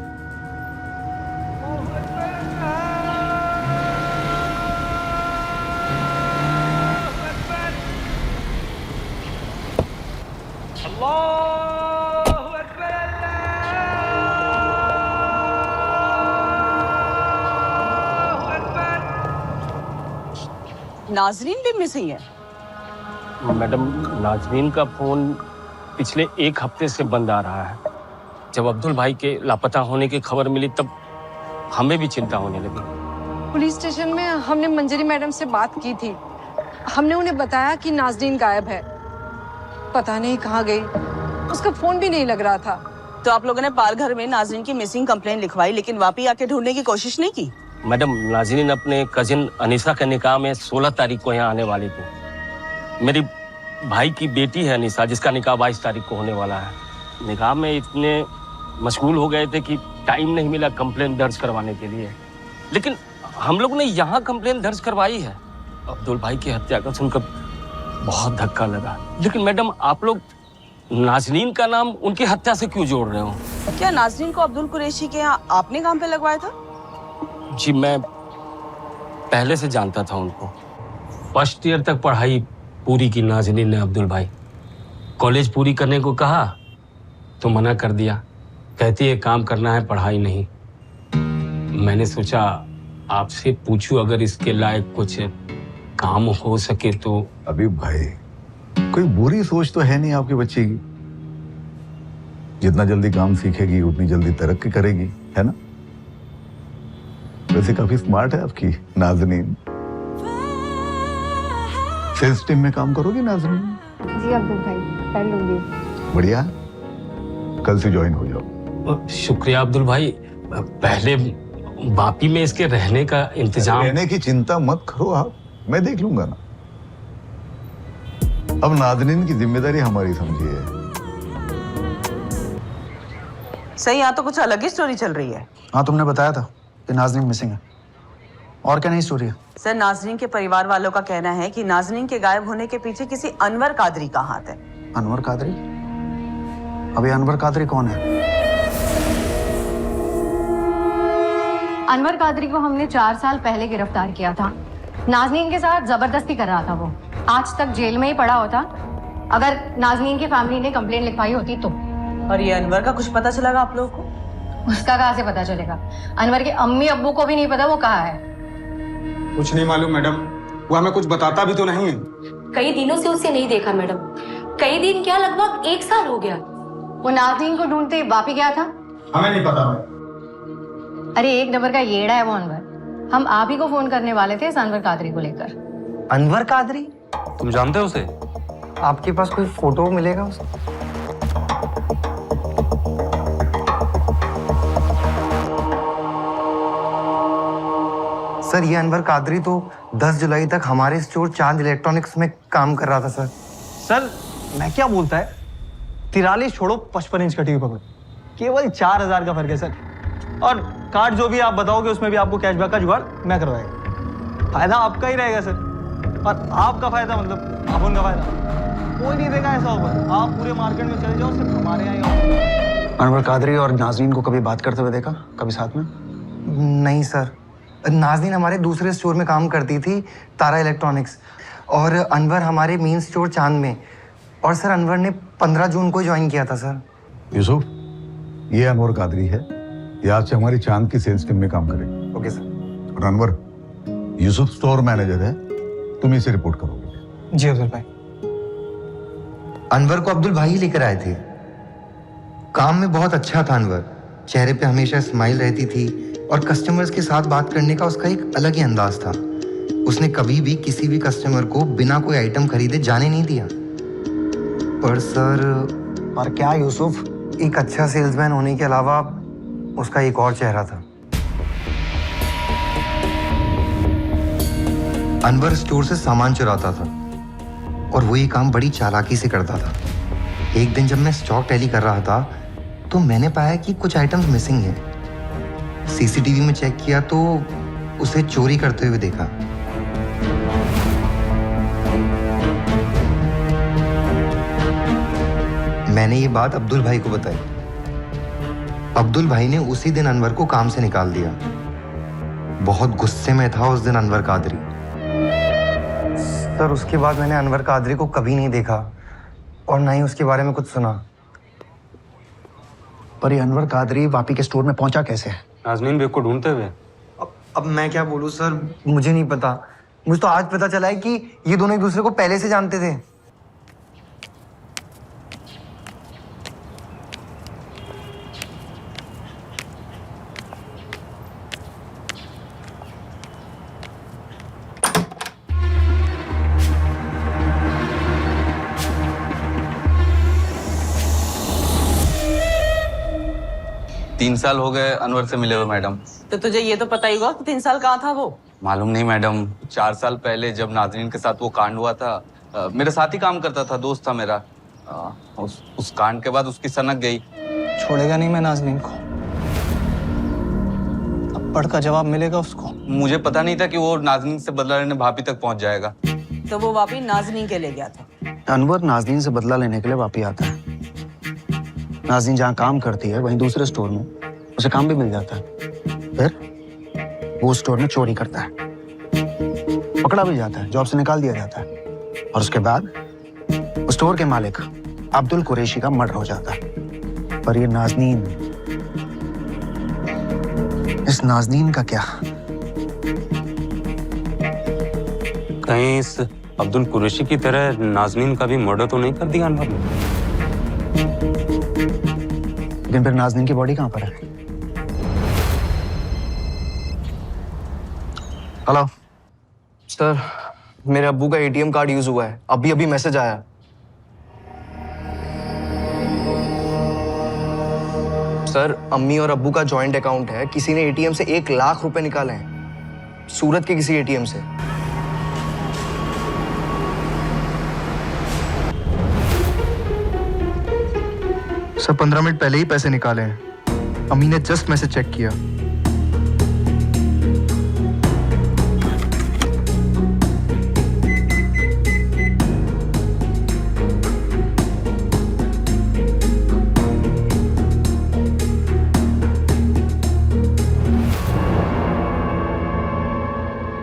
Speaker 17: नाज़रीन भी मिसिंग है?
Speaker 6: मैडम, नाज़रीन का फोन पिछले 1 हफ्ते से बंद आ रहा है। जब अब्दुल भाई के लापता होने की खबर मिली तब हमें भी चिंता होने लगी।
Speaker 8: पुलिस स्टेशन में हमने मंजरी मैडम से बात की थी। हमने उन्हें बताया कि नाज़रीन गायब है, पता नहीं कहाँ गई, उसका फोन भी नहीं लग रहा था।
Speaker 17: तो आप लोगों ने पालघर में नाज़रीन की मिसिंग कंप्लेंट लिखवाई, लेकिन वापी आके ढूंढने की कोशिश नहीं की?
Speaker 6: मैडम, नाज़रीन अपने कजिन अनीसा के निकाह में 16 तारीख को यहाँ आने वाली थी। मेरी भाई की बेटी है अनीसा, जिसका निकाह 22 तारीख को होने वाला है। निकाह में इतने मशगूल हो गए थे कि टाइम नहीं मिला कंप्लेंट दर्ज करवाने के लिए। लेकिन हम लोग ने यहाँ कंप्लेंट दर्ज करवाई है। अब्दुल भाई की हत्या का सुनकर बहुत धक्का लगा। लेकिन मैडम, आप लोग नाज़रीन का नाम उनकी हत्या से क्यों जोड़ रहे हो?
Speaker 17: क्या नाज़रीन को अब्दुल कुरैशी के यहाँ आपने काम पे लगवाया था?
Speaker 6: जी, मैं पहले से जानता था उनको। फर्स्ट ईयर तक पढ़ाई पूरी की नाज़रीन ने अब्दुल भाई। कॉलेज पूरी करने को कहा तो मना कर दिया, कहती है काम करना है, पढ़ाई नहीं। मैंने सोचा आपसे पूछूं, अगर इसके लायक कुछ काम हो सके तो।
Speaker 16: अभी भाई, कोई बुरी सोच तो है नहीं आपके बच्चे की। जितना जल्दी काम सीखेगी उतनी जल्दी तरक्की करेगी, है ना? वैसे काफी स्मार्ट है आपकी नाज़नीन। सेल्स टीम में काम करोगी नाज़नीन?
Speaker 9: जी अब्दुल भाई, कर लूंगी।
Speaker 16: बढ़िया, कल से ज्वाइन हो जाओ।
Speaker 6: शुक्रिया अब्दुल भाई। पहले वापी में इसके रहने का इंतजाम।
Speaker 16: रहने की चिंता मत करो आप, मैं देख लूंगा ना। अब नाज़नीन की जिम्मेदारी हमारी समझिए।
Speaker 17: सही, यहाँ तो कुछ अलग ही स्टोरी चल रही है।
Speaker 13: हाँ, तुमने बताया था कि नाज़नीन मिसिंग है। और क्या नई स्टोरी है?
Speaker 17: सर, नाज़रीन के परिवार वालों का कहना है कि नाज़रीन के गायब होने के पीछे किसी अनवर कादरी का हाथ है।
Speaker 13: अनवर कादरी? अभी अनवर कादरी कौन है?
Speaker 9: अनवर कादरी को हमने 4 साल पहले गिरफ्तार किया था। नाज़नीन के साथ जबरदस्ती कर रहा था वो। आज तक जेल में ही पड़ा होता अगर नाज़नीन की फैमिली ने कंप्लेंट लिखवाई होती तो।
Speaker 17: और ये अनवर का कुछ पता चला आपलोगों को?
Speaker 9: उसका कहाँ से पता चलेगा? अनवर के अम्मी अब्बू को भी नहीं पता वो कहाँ है।
Speaker 12: कुछ नहीं मालूम मैडम, वो हमें कुछ बताता भी तो नहीं है।
Speaker 5: कई दिनों से उसे नहीं देखा मैडम। कई दिन क्या, लगभग 1 साल हो गया।
Speaker 9: वो नाज़नीन को ढूंढते वापी गया था?
Speaker 12: हमें नहीं पता।
Speaker 9: अरे 1 नंबर का येड़ा है वो अनवर। हम आप ही को फोन करने वाले थे इस अनवर कादरी को लेकर।
Speaker 2: अनवर कादरी?
Speaker 15: तुम जानते हो उसे?
Speaker 2: आपके पास कोई फोटो मिलेगा उसका? सर, ये अनवर कादरी तो 10 जुलाई तक हमारे स्टोर चांद इलेक्ट्रॉनिक्स में काम कर रहा था सर। सर, मैं क्या बोलता है, 43 छोड़ो 55 इंच का टीवी पकड़ो, केवल 4000 का फर्क है सर। और कार्ड जो भी आप बताओगे उसमें भी आपको कैशबैक का जुगाड़ मैं करवाएगा। फायदा आपका ही रहेगा सर। और आपका फायदा मतलब आप उनका फायदा। कोई नहीं देगा ऐसा ऑफर। आप पूरे मार्केट में चले जाओ, सिर्फ हमारे यहाँ ही ऑफर।
Speaker 13: अनवर कादरी और नाजरीन को कभी बात करते हुए देखा, कभी साथ में?
Speaker 14: नहीं सर, नाज़नीन हमारे दूसरे स्टोर में काम करती थी, तारा इलेक्ट्रॉनिक्स, और अनवर हमारे मेन स्टोर चांद में। और सर अनवर ने 15 जून को ज्वाइन किया था सर।
Speaker 16: यूसुफ, ये अनवर कादरी है, ये आज से हमारी चांद की सेल्स टीम में काम करेगी।
Speaker 14: Okay sir.
Speaker 16: और अनवर, यूसुफ स्टोर मैनेजर है, तुम इसे रिपोर्ट करोगे।
Speaker 2: जी अब्दुल भाई।
Speaker 14: अनवर को अब्दुल भाई लेकर आए थे। काम में बहुत अच्छा था अनवर, चेहरे पे हमेशा स्माइल रहती थी और कस्टमर्स के साथ बात करने का उसका एक अलग ही अंदाज था। उसने कभी भी किसी भी कस्टमर को बिना कोई आइटम खरीदे जाने नहीं दिया। पर सर,
Speaker 13: पर क्या यूसुफ?
Speaker 14: एक अच्छा सेल्समैन होने के अलावा उसका एक और चेहरा था। अनवर स्टोर से सामान चुराता था और वो ये काम बड़ी चालाकी से करता था। एक दिन जब मैं स्टॉक टैली कर रहा था तो मैंने पाया कि कुछ आइटम्स मिसिंग हैं। सीसीटीवी में चेक किया तो उसे चोरी करते हुए देखा। मैंने ये बात अब्दुल भाई को बताई। अब्दुल भाई ने उसी दिन अनवर को काम से निकाल दिया। बहुत गुस्से में था उस दिन अनवर कादरी। सर उसके बाद मैंने अनवर कादरी को कभी नहीं देखा और ना ही उसके बारे में कुछ सुना।
Speaker 13: पर ये अनवर कादरी वापी के स्टोर में पहुंचा कैसे?
Speaker 15: नाज़नीन बेग को ढूंढते हुए।
Speaker 14: अब मैं क्या बोलूं सर, मुझे नहीं पता। मुझे तो आज पता चला है कि ये दोनों एक दूसरे को पहले से जानते थे।
Speaker 1: तीन साल हो गए अनवर से मिले हुए मैडम।
Speaker 17: तो तुझे ये तो पता ही होगा कि 3 साल कहाँ था वो?
Speaker 1: मालूम नहीं मैडम, 4 साल पहले जब नाज़रीन के साथ वो कांड हुआ था, मेरे साथ ही काम करता था, दोस्त था मेरा। उस कांड के बाद उसकी सनक गई।
Speaker 2: छोड़ेगा नहीं मैं नाज़नीन को, थप्पड़ का जवाब मिलेगा उसको।
Speaker 1: मुझे पता नहीं था कि वो नाज़रीन से बदला लेने भाभी तक पहुंच जाएगा।
Speaker 17: तो वो वापी नाज़नीन के ले गया था।
Speaker 13: अनवर नाज़नीन से बदला लेने के लिए वापी आता है। नाज़नीन जहाँ काम करती है वहीं दूसरे स्टोर में उसे काम भी मिल जाता है। फिर वो स्टोर में चोरी करता है, पकड़ा भी जाता है, जॉब से निकाल दिया जाता है और उसके बाद स्टोर के मालिक अब्दुल कुरैशी का मर्डर हो जाता है। पर ये नाज़नीन, इस नाज़नीन का क्या?
Speaker 15: कहीं इस अब्दुल कुरैशी की तरह नाज़नीन का भी मर्डर तो नहीं कर दिया अनवर ने?
Speaker 13: लेकिन फिर नाज़नीन की बॉडी कहाँ पर है?
Speaker 12: हेलो सर, मेरे अब्बू का एटीएम कार्ड यूज हुआ है, अभी अभी मैसेज आया। सर अम्मी और अब्बू का जॉइंट अकाउंट है, किसी ने एटीएम से 1 लाख रुपए निकाले हैं, सूरत के किसी एटीएम से। सर 15 मिनट पहले ही पैसे निकाले हैं, अम्मी ने जस्ट मैसेज चेक किया।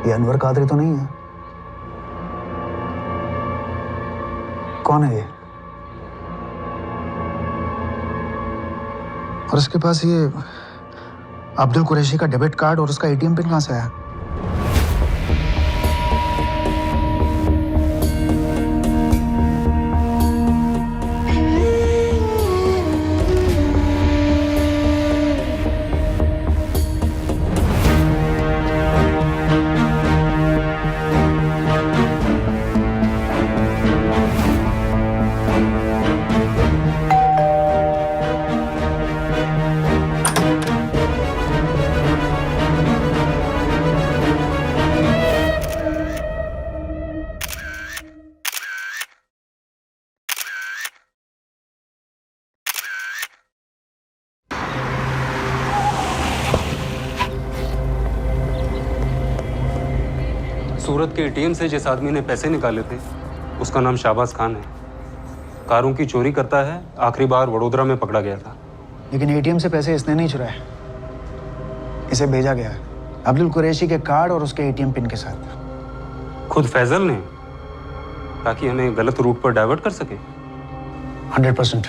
Speaker 13: ये अनवर कादरी तो नहीं है? कौन है ये? और उसके पास ये अब्दुल कुरैशी का डेबिट कार्ड और उसका एटीएम पिन कहाँ से आया?
Speaker 15: सूरत के एटीएम से जिस आदमी ने पैसे निकाले थे उसका नाम शाहबाज खान है। कारों की चोरी करता है, आखिरी बार वडोदरा में पकड़ा गया था।
Speaker 13: लेकिन एटीएम से पैसे इसने नहीं चुराए, इसे भेजा गया है अब्दुल कुरैशी के कार्ड और उसके एटीएम पिन के साथ।
Speaker 15: खुद फैजल ने, ताकि हमें गलत रूट पर डाइवर्ट कर सके।
Speaker 13: 100%।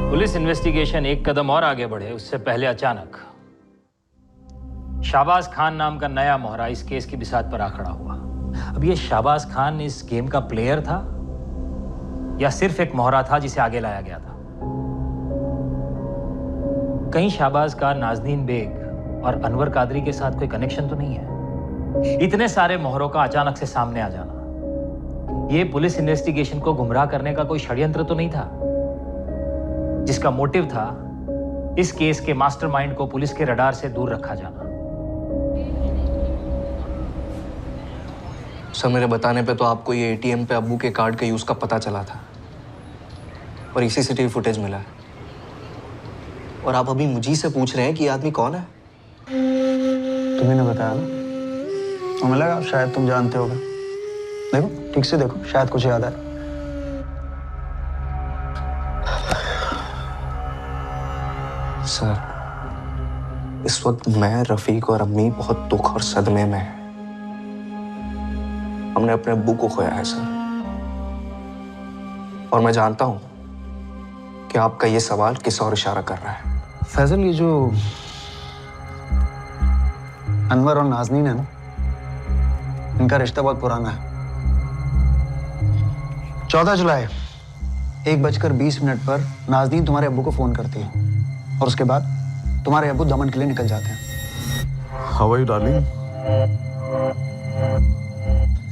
Speaker 11: पुलिस इन्वेस्टिगेशन एक कदम और आगे बढ़े उससे पहले अचानक शाहबाज खान नाम का नया मोहरा इस केस की बिसात पर आ खड़ा हुआ। अब ये शाहबाज खान इस गेम का प्लेयर था या सिर्फ एक मोहरा था जिसे आगे लाया गया था? कहीं शाहबाज का नाजनीन बेग और अनवर कादरी के साथ कोई कनेक्शन तो नहीं है? इतने सारे मोहरों का अचानक से सामने आ जाना, ये पुलिस इन्वेस्टिगेशन को गुमराह करने का कोई षड्यंत्र तो नहीं था, जिसका मोटिव था इस केस के मास्टरमाइंड को पुलिस के रडार से दूर रखा जाना?
Speaker 12: सर, मेरे बताने पे तो आपको ये एटीएम पे अब्बू के कार्ड के यूज का पता चला था और ये सीसीटीवी फुटेज मिला है, और आप अभी मुझी से पूछ रहे हैं कि ये आदमी कौन है?
Speaker 13: तुम्हें ने बताया ना, हमें लगा शायद तुम जानते होगे। देखो ठीक से देखो, शायद कुछ याद आए।
Speaker 12: सर, इस वक्त मैं, रफीक और अम्मी बहुत दुख और सदमे में हैं। हमने अपने अब्बू को खोया है सर, और मैं जानता हूं कि आपका ये सवाल किस और इशारा कर रहा है।
Speaker 13: फैजल, ये जो अनवर और नाजनीन है ना, इनका रिश्ता बहुत पुराना है। 14 जुलाई 1:20 पर नाजनीन तुम्हारे अब्बू को फोन करती है और उसके बाद तुम्हारे अब्बू दमन के लिए निकल जाते हैं।
Speaker 16: How are you darling?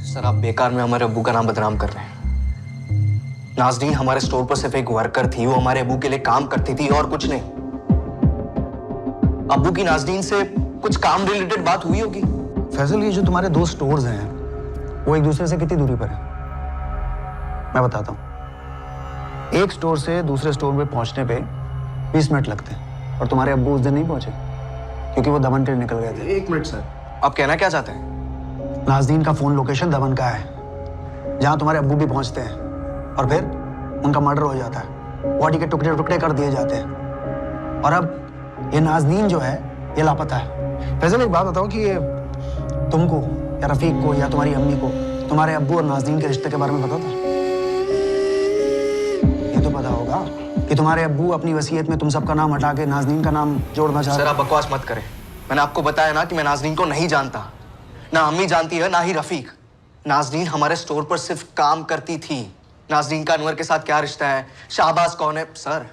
Speaker 12: Sir, आप बेकार में हमारे अब्बू का नाम बदनाम कर रहे हैं। नाजनीन हमारे स्टोर पर सिर्फ एक वर्कर थी, वो हमारे अब्बू के लिए काम करती थी और कुछ नहीं। अब्बू की नाजनीन से कुछ काम रिलेटेड बात हुई होगी।
Speaker 13: फैजल, ये जो तुम्हारे 2 स्टोर्स हैं वो एक दूसरे से कितनी दूरी पर है? मैं बताता हूँ। एक स्टोर से दूसरे स्टोर पे पहुंचने पे 20 मिनट लगते हैं, और तुम्हारे अब्बू उस दिन नहीं पहुंचे क्योंकि वो दमन के लिए निकल गए थे।
Speaker 12: 1 मिनट सर, आप कहना क्या चाहते हैं?
Speaker 13: नाजनीन का फोन लोकेशन दमन का है, जहां तुम्हारे अब्बू भी पहुंचते हैं, और फिर उनका मर्डर हो जाता है, बॉडी के टुकड़े टुकड़े कर दिए जाते हैं, और अब ये नाजनीन जो है ये लापता है। फैजल, एक बात बताओ कि ये तुमको या रफीक को या तुम्हारी अम्मी को तुम्हारे अब्बू और नाजनीन के रिश्ते के बारे में पता था? ये तो पता होगा कि तुम्हारे अब्बू अपनी वसीयत में तुम सबका नाम हटा के नाजनीन का नाम जोड़ना चाह रहे।
Speaker 12: सर, आप बकवास मत करें। मैंने आपको बताया ना कि मैं नाजनीन को नहीं जानता, ना अम्मी जानती है ना ही रफीक। नाजनीन हमारे स्टोर पर सिर्फ काम करती थी। नाजनीन का अनवर के साथ क्या रिश्ता है, शाहबाज कौन है? सर,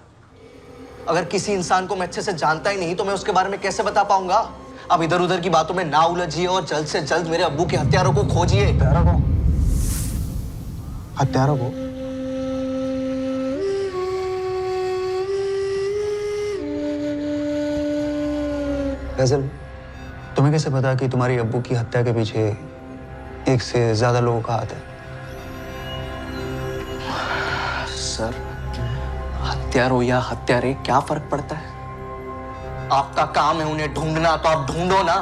Speaker 12: अगर किसी इंसान को मैं अच्छे से जानता ही नहीं तो मैं उसके बारे में कैसे बता पाऊंगा? अब इधर उधर की बातों में ना उलझिए और जल्द से जल्द मेरे अब्बू के हत्यारों को खोजिए।
Speaker 13: हत्यारों को? फैजल, तुम्हें कैसे पता कि तुम्हारी अब्बू की हत्या के पीछे एक से ज्यादा लोगों का हाथ है?
Speaker 12: सर, हत्यारों या हत्यारे क्या फर्क पड़ता है? आपका काम है उन्हें ढूंढना, तो आप ढूंढो ना।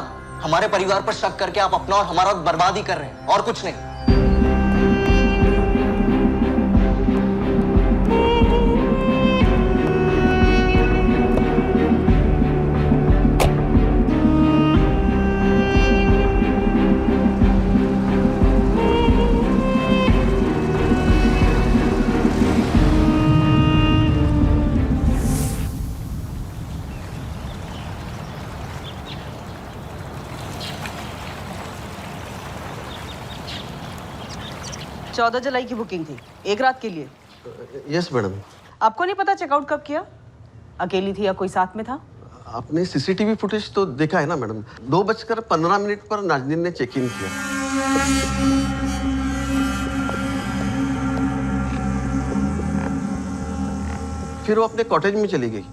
Speaker 12: हमारे परिवार पर शक करके आप अपना और हमारा वक्त बर्बाद ही कर रहे हैं, और कुछ नहीं।
Speaker 17: चौदह जुलाई की बुकिंग थी, एक रात के लिए।
Speaker 22: Yes madam.
Speaker 17: आपको नहीं पता चेकआउट कब किया? अकेली थी या कोई साथ में था?
Speaker 22: आपने सीसीटीवी फुटेज तो देखा है ना मैडम। 2:15 पर नाजनीन ने चेक इन किया। फिर वो अपने कॉटेज में चली गई,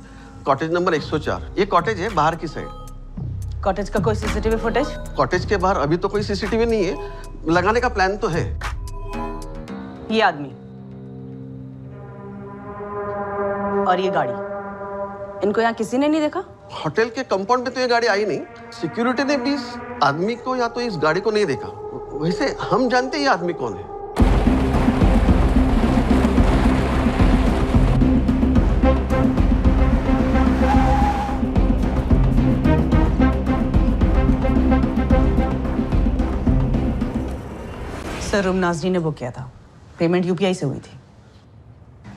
Speaker 22: कॉटेज नंबर 104। ये कॉटेज है बाहर की साइड।
Speaker 17: कॉटेज का कोई सीसीटीवी फुटेज?
Speaker 22: कॉटेज के बाहर अभी तो कोई सीसीटीवी नहीं है, लगाने का प्लान तो है।
Speaker 17: ये आदमी और ये गाड़ी, इनको यहाँ किसी ने नहीं देखा?
Speaker 22: होटल के कंपाउंड में तो ये गाड़ी आई नहीं। सिक्योरिटी ने भी इस आदमी को या तो इस गाड़ी को नहीं देखा। वैसे हम जानते हैं ये आदमी कौन है।
Speaker 17: सर, रूम नाज़रीन ने बुक किया था, पेमेंट यूपीआई से हुई थी।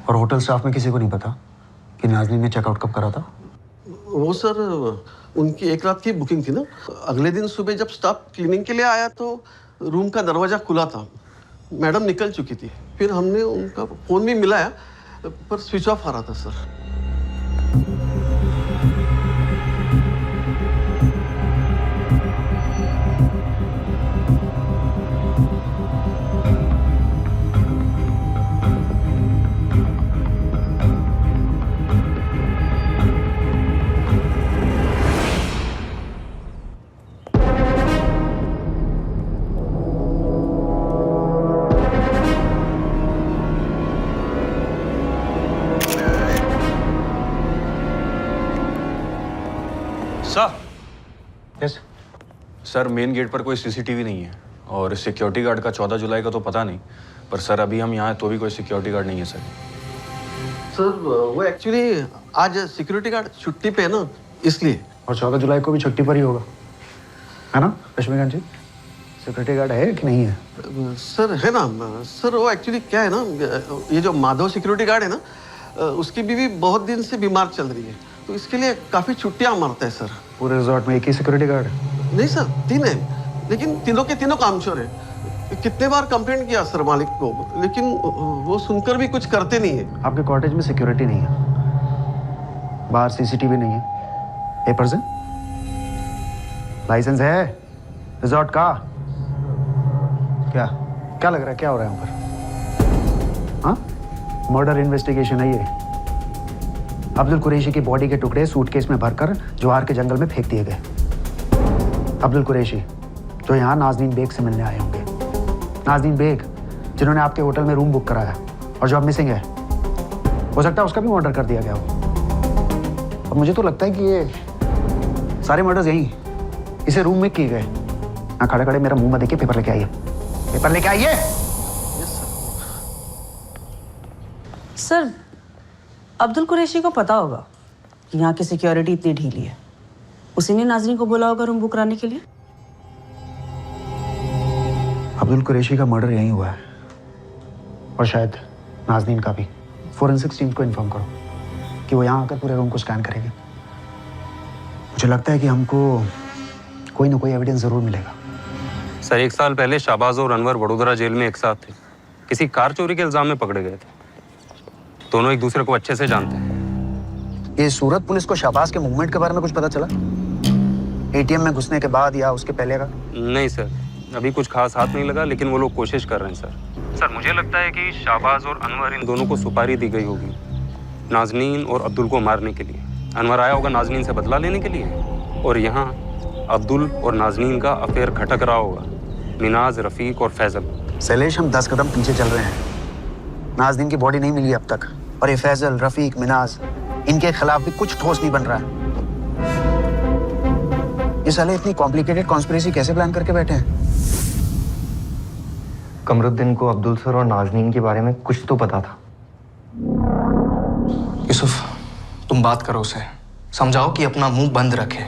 Speaker 13: और होटल स्टाफ में किसी को नहीं पता कि नाज़रीन ने चेकआउट कब करा था?
Speaker 22: वो सर, उनकी एक रात की बुकिंग थी ना। अगले दिन सुबह जब स्टाफ क्लीनिंग के लिए आया तो रूम का दरवाजा खुला था, मैडम निकल चुकी थी। फिर हमने उनका फोन भी मिलाया पर स्विच ऑफ आ रहा था sir.
Speaker 13: Yes
Speaker 7: sir, main gate पर कोई सीसीटीवी नहीं है और सिक्योरिटी गार्ड का 14 जुलाई का तो पता नहीं, पर सर अभी हम यहाँ हैं तो भी कोई सिक्योरिटी गार्ड नहीं है सर।
Speaker 22: सर वो एक्चुअली आज सिक्योरिटी गार्ड छुट्टी पे है ना, इसलिए।
Speaker 13: और 14 जुलाई को भी छुट्टी पर ही होगा, है ना रश्मिकांत जी? सिक्योरिटी गार्ड है कि नहीं है?
Speaker 22: सर है ना सर। वो एक्चुअली क्या है ना, ये जो माधव सिक्योरिटी गार्ड है ना, उसकी बीवी बहुत दिन से बीमार चल रही है, तो इसके लिए काफ़ी छुट्टियाँ मारता है सर।
Speaker 13: पूरे रिजॉर्ट में एक ही सिक्योरिटी गार्ड है?
Speaker 22: नहीं सर, 3 है, लेकिन तीनों के तीनों कामचोर है। कितने बार कंप्लेंट किया सर मालिक को, लेकिन वो सुनकर भी कुछ करते नहीं है।
Speaker 13: आपके कॉटेज में सिक्योरिटी नहीं है, बाहर सीसीटीवी नहीं है, पेपर्स हैं, लाइसेंस है रिजॉर्ट का? क्या क्या लग रहा है, क्या हो रहा है यहाँ पर? हाँ, मर्डर इन्वेस्टिगेशन है ये। अब्दुल कुरैशी की बॉडी के टुकड़े सूटकेस में भरकर जवाहर के जंगल में फेंक दिए गए। अब्दुल कुरैशी जो यहाँ नाज़नीन बेग से मिलने आए होंगे, नाज़नीन बेग जिन्होंने आपके होटल में रूम बुक कराया और जो अब मिसिंग है, हो सकता है उसका भी मर्डर कर दिया गया हो। और मुझे तो लगता है कि ये सारे मर्डर्स यहीं इसे रूम में किए गए। ना खड़े खड़े मेरा मुंह में देखिए, पेपर लेके आइए, पेपर लेके आइए।
Speaker 17: सर, अब्दुल कुरैशी को पता होगा कि यहाँ की सिक्योरिटी इतनी ढीली है, उसी ने नाज़रीन को बोला होगा रूम बुक कराने के लिए।
Speaker 13: अब्दुल कुरैशी का मर्डर यहीं हुआ है और शायद नाज़नीन का भी। फोरेंसिक्स टीम को इन्फॉर्म करो कि वो यहाँ आकर पूरे रूम को स्कैन करेंगे। मुझे लगता है कि हमको कोई ना कोई एविडेंस जरूर मिलेगा।
Speaker 15: सर, 1 साल पहले शाहबाज और अनवर वडोदरा जेल में एक साथ थे, किसी कार चोरी के इल्जाम में पकड़े गए थे। दोनों एक दूसरे को अच्छे से जानते हैं।
Speaker 13: ये सूरत पुलिस को शहबाज के मूवमेंट के बारे में कुछ पता चला? एटीएम में घुसने के बाद या उसके पहले का?
Speaker 15: नहीं सर, अभी कुछ खास हाथ नहीं लगा, लेकिन वो लोग कोशिश कर रहे हैं सर। मुझे लगता है कि शाहबाज और अनवर, इन दोनों को सुपारी दी गई होगी नाज़नीन और अब्दुल को मारने के लिए। अनवर आया होगा नाज़नीन से बदला लेने के लिए, और यहाँ अब्दुल और नाज़नीन का अफेयर खटक रहा होगा मिनाज, रफ़ीक और फैजल।
Speaker 13: शैलेश, हम 10 कदम पीछे चल रहे हैं। नाज़नीन की बॉडी नहीं मिली अब तक, और ये फैजल, रफ़ीक, मिनाज, इनके खिलाफ भी कुछ ठोस नहीं बन रहा है। ये साले इतनी कॉम्प्लिकेटेड कॉन्स्पिरेसी कैसे प्लान करके बैठे हैं?
Speaker 14: कमरुद्दीन को अब्दुल सर और नाज़नीन के बारे में कुछ तो पता था।
Speaker 12: यूसुफ, तुम बात करो उसे, समझाओ कि अपना मुंह बंद रखे।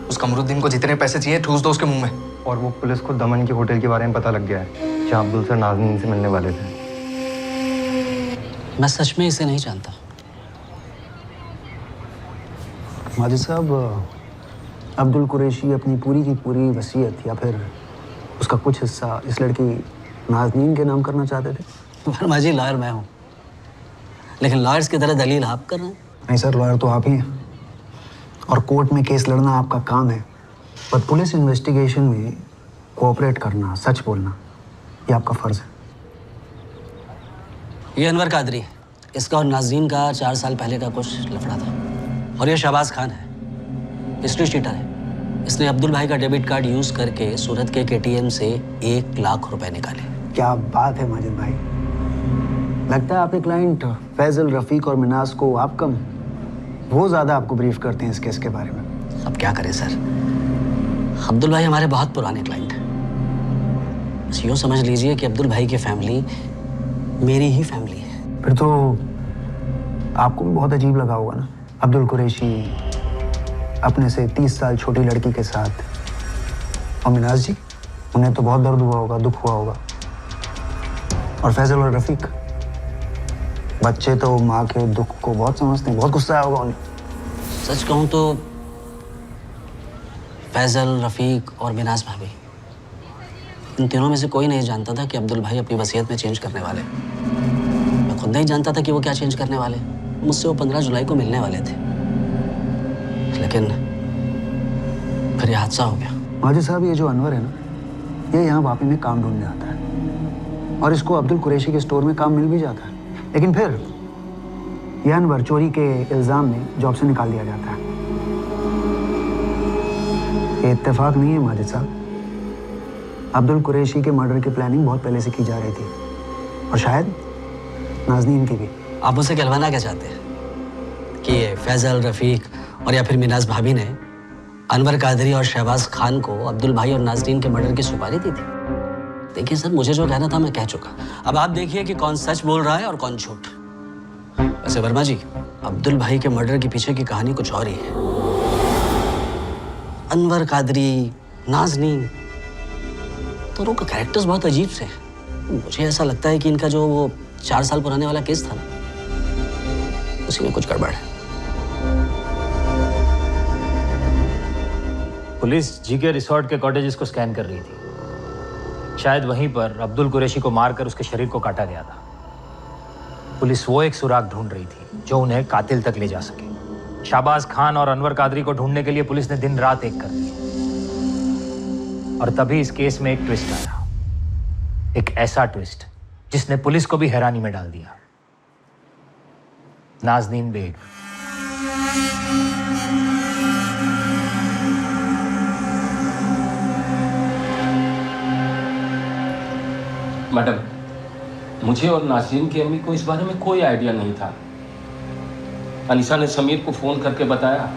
Speaker 12: उस कमरुद्दीन को जितने पैसे चाहिए ठूस दो उसके मुंह में।
Speaker 14: और वो पुलिस को दमन के होटल के बारे में पता लग गया है जहाँ अब्दुल सर नाज़नीन से मिलने वाले थे।
Speaker 10: मैं सच में इसे नहीं जानता।
Speaker 13: माजिद साहब, अब्दुल कुरैशी अपनी पूरी की पूरी वसीयत या फिर उसका कुछ हिस्सा इस लड़की नाज़नीन के नाम करना चाहते थे?
Speaker 10: वर्मा जी, लॉयर मैं हूँ, लेकिन लॉयर्स की तरह दलील आप कर रहे हैं।
Speaker 13: नहीं सर, लॉयर तो आप ही हैं और कोर्ट में केस लड़ना आपका काम है, पर पुलिस इन्वेस्टिगेशन में कोऑपरेट करना, सच बोलना, ये आपका फर्ज है।
Speaker 10: ये अनवर कादरी, इसका और नाज़रीन का 4 साल पहले का कुछ लफड़ा था। और ये शहबाज खान है, हिस्ट्री शीटर है। इसने अब्दुल भाई का डेबिट कार्ड यूज करके सूरत के एटीएम से 1 लाख रुपए निकाले।
Speaker 13: क्या बात है माजिद भाई, लगता है आपके क्लाइंट फैजल, रफीक और मिनाज को आप कम, वो ज्यादा आपको ब्रीफ करते हैं इस केस के बारे में।
Speaker 10: अब क्या करें सर, अब्दुल भाई हमारे बहुत पुराने क्लाइंट हैं। बस यूँ समझ लीजिए कि अब्दुल भाई की फैमिली मेरी ही फैमिली है।
Speaker 13: फिर तो आपको भी बहुत अजीब लगा होगा ना, अब्दुल कुरैशी अपने से 30 साल छोटी लड़की के साथ, और मिनाज जी, उन्हें तो बहुत दर्द हुआ होगा, दुख हुआ होगा। और फैजल और रफीक, बच्चे तो माँ के दुख को बहुत समझते हैं, बहुत गुस्सा आया होगा उन्हें।
Speaker 10: सच कहूँ तो फैजल, रफीक और मिनाज भाभी, इन तीनों में से कोई नहीं जानता था कि अब्दुल भाई अपनी वसीयत में चेंज करने वाले। मैं खुद नहीं जानता था कि वो क्या चेंज करने वाले। मुझसे वो 15 जुलाई को मिलने वाले थे, लेकिन फिर ये हादसा हो गया।
Speaker 13: माजिद साहब, ये जो अनवर है ना, ये यहाँ वापी में काम ढूंढने आता है और इसको अब्दुल कुरैशी के स्टोर में काम मिल भी जाता है, लेकिन फिर यह अनवर चोरी के इल्जाम में जॉब से निकाल दिया जाता है। ये इत्तेफाक नहीं है माजिद साहब, अब्दुल कुरैशी के मर्डर की प्लानिंग बहुत पहले से की जा रही थी, और शायद नाज़नीन की भी।
Speaker 10: आप मुझसे कहलवाना क्या चाहते हैं कि ये फैजल, रफीक और या फिर मिनाज भाभी ने अनवर कादरी और शहबाज खान को अब्दुल भाई और नाज़रीन के मर्डर की सुपारी दी थी? देखिए सर, मुझे जो कहना था मैं कह चुका। अब आप देखिए कि कौन सच बोल रहा है और कौन झूठ। वैसे वर्मा जी, अब्दुल भाई के मर्डर के पीछे की कहानी कुछ और ही है। अनवर कादरी, नाज़नीन, दोनों का कैरेक्टर्स बहुत अजीब से हैं। मुझे ऐसा लगता है कि इनका जो वो 4 साल पुराने वाला केस था ना, उसी में कुछ गड़बड़ है।
Speaker 11: पुलिस जी के रिसोर्ट के कॉटेजेस को स्कैन कर रही थी। शायद वहीं पर अब्दुल कुरैशी को मारकर उसके शरीर को काटा गया था। पुलिस वो एक सुराग ढूंढ रही थी जो उन्हें कातिल तक ले जा सके। शहबाज खान और अनवर कादरी को ढूंढने के लिए पुलिस ने दिन रात एक कर दी। और तभी इस केस में एक ट्विस्ट आया, एक ऐसा ट्विस्ट जिसने पुलिस को भी हैरानी में डाल दिया। नाज़नीन बेग।
Speaker 6: मैडम, मुझे और नाज़रीन की अम्मी को इस बारे में कोई आइडिया नहीं था। अनीसा ने समीर को फोन करके बताया,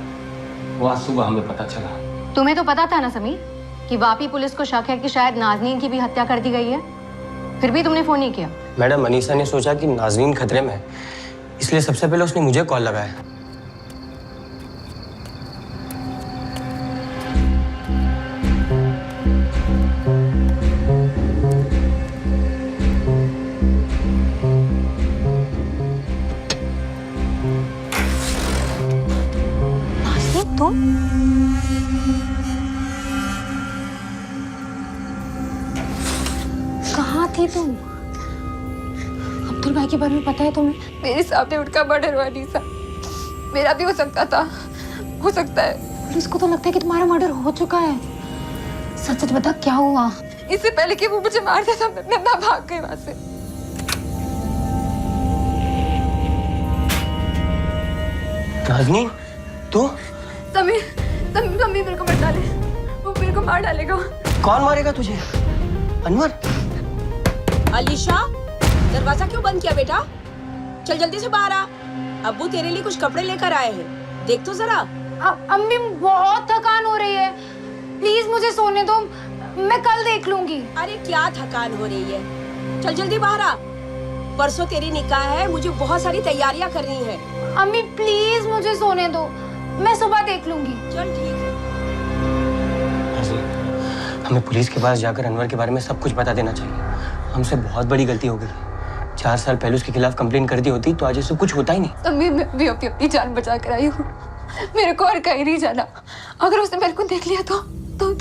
Speaker 6: वो आज सुबह हमें पता चला।
Speaker 9: तुम्हें तो पता था ना समीर कि वापी पुलिस को शक है कि शायद नाज़नीन की भी हत्या कर दी गई है, फिर भी तुमने फोन नहीं किया।
Speaker 18: मैडम, अनीसा ने सोचा कि नाज़रीन खतरे में है, इसलिए सबसे पहले उसने मुझे कॉल लगाया।
Speaker 9: तुम कहाँ थी तुम? अब्दुल भाई के बारे में पता है तुम्हें?
Speaker 3: मेरे सामने उनका मर्डर हुआ अनीसा, मेरा भी हो सकता था, हो सकता है।
Speaker 9: पुलिस को तो लगता है कि तुम्हारा मर्डर हो चुका है। सच सच बता, क्या हुआ?
Speaker 3: इससे पहले कि वो मुझे मार देता, मैं भाग गई वहां से।
Speaker 18: नाज़नीन, तू?
Speaker 3: समीर मेरे को मत डाले, वो मेरे को मार डालेगा।
Speaker 18: कौन मारेगा तुझे? अनवर?
Speaker 19: अलीशा, दरवाजा क्यों बंद किया बेटा? चल जल्दी से बाहर आ, अब्बू तेरे लिए कुछ कपड़े लेकर आए हैं, देख तो जरा।
Speaker 9: अम्मी, बहुत थकान हो रही है, प्लीज मुझे सोने दो, मैं कल देख लूंगी।
Speaker 19: अरे क्या थकान हो रही है, चल जल्दी बाहर आ। परसों तेरी निकाह है, मुझे बहुत सारी तैयारियां करनी है।
Speaker 9: अम्मी प्लीज मुझे सोने दो, मैं सुबह देख लूंगी।
Speaker 19: चल ठीक है।
Speaker 18: हमें पुलिस के पास जाकर अनवर के बारे में सब कुछ बता देना चाहिए। हमसे बहुत बड़ी गलती हो गई। 4 साल पहले उसके खिलाफ कंप्लेन कर दी होती तो आज ऐसे कुछ होता ही नहीं।
Speaker 3: अम्मी, मैं भी अपनी जान बचा कर आई हूँ, मेरे को और कहीं नहीं जाना। अगर उसने मेरे को देख लिया तो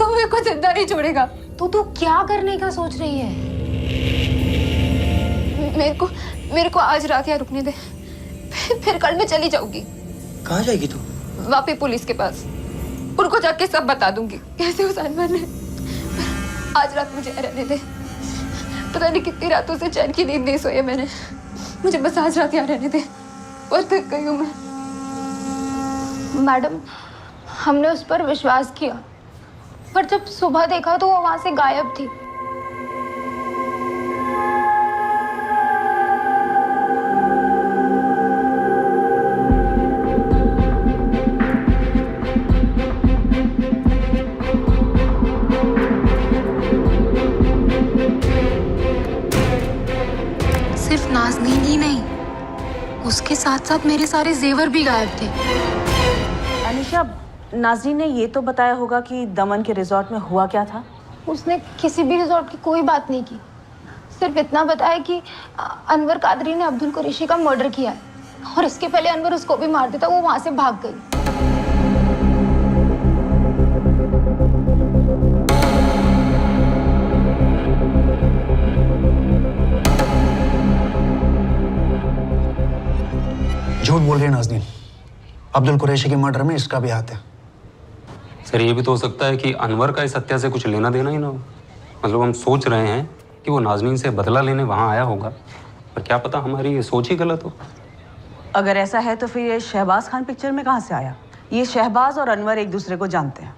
Speaker 3: मेरे को जिंदा नहीं छोड़ेगा।
Speaker 9: तो तू क्या करने का सोच रही है?
Speaker 3: मेरे को आज रात यहाँ रुकने दे, फिर कल मैं चली जाऊंगी।
Speaker 18: कहाँ जाएगी तू?
Speaker 3: वापी पुलिस के पास, उनको जाके सब बता दूंगी कैसे उस अनवर ने। आज रात मुझे रहने दे, पता नहीं कितनी रातों से चैन की नींद नहीं सोई है मैंने।
Speaker 9: मुझे बस आज रात यहाँ रहने दे, बहुत थक गई हूँ मैं। मैडम, हमने उस पर विश्वास किया, पर जब सुबह देखा तो वो वहां से गायब थी।
Speaker 5: सिर्फ नाज़नीन ही नहीं, उसके साथ साथ मेरे सारे जेवर भी गायब थे।
Speaker 17: अनिशा, नाज़नीन ने ये तो बताया होगा कि दमन के रिजॉर्ट में हुआ क्या था?
Speaker 9: उसने किसी भी रिजॉर्ट की कोई बात नहीं की, सिर्फ इतना बताया कि अनवर कादरी ने अब्दुल कुरैशी का मर्डर किया है और इसके पहले अनवर उसको भी मार देता, वो वहां से भाग गई।
Speaker 13: झूठ बोल रही है नाज़नीन। अब्दुल कुरैशी के मर्डर में इसका भी हाथ है।
Speaker 15: सर ये भी तो हो सकता है कि अनवर का इस हत्या से कुछ लेना देना ही ना हो। मतलब हम सोच रहे हैं कि वो नाज़नीन से बदला लेने वहाँ आया होगा, पर क्या पता हमारी ये सोच ही गलत हो।
Speaker 17: अगर ऐसा है तो फिर ये शहबाज खान पिक्चर में कहाँ से आया? ये शहबाज और अनवर एक दूसरे को जानते हैं,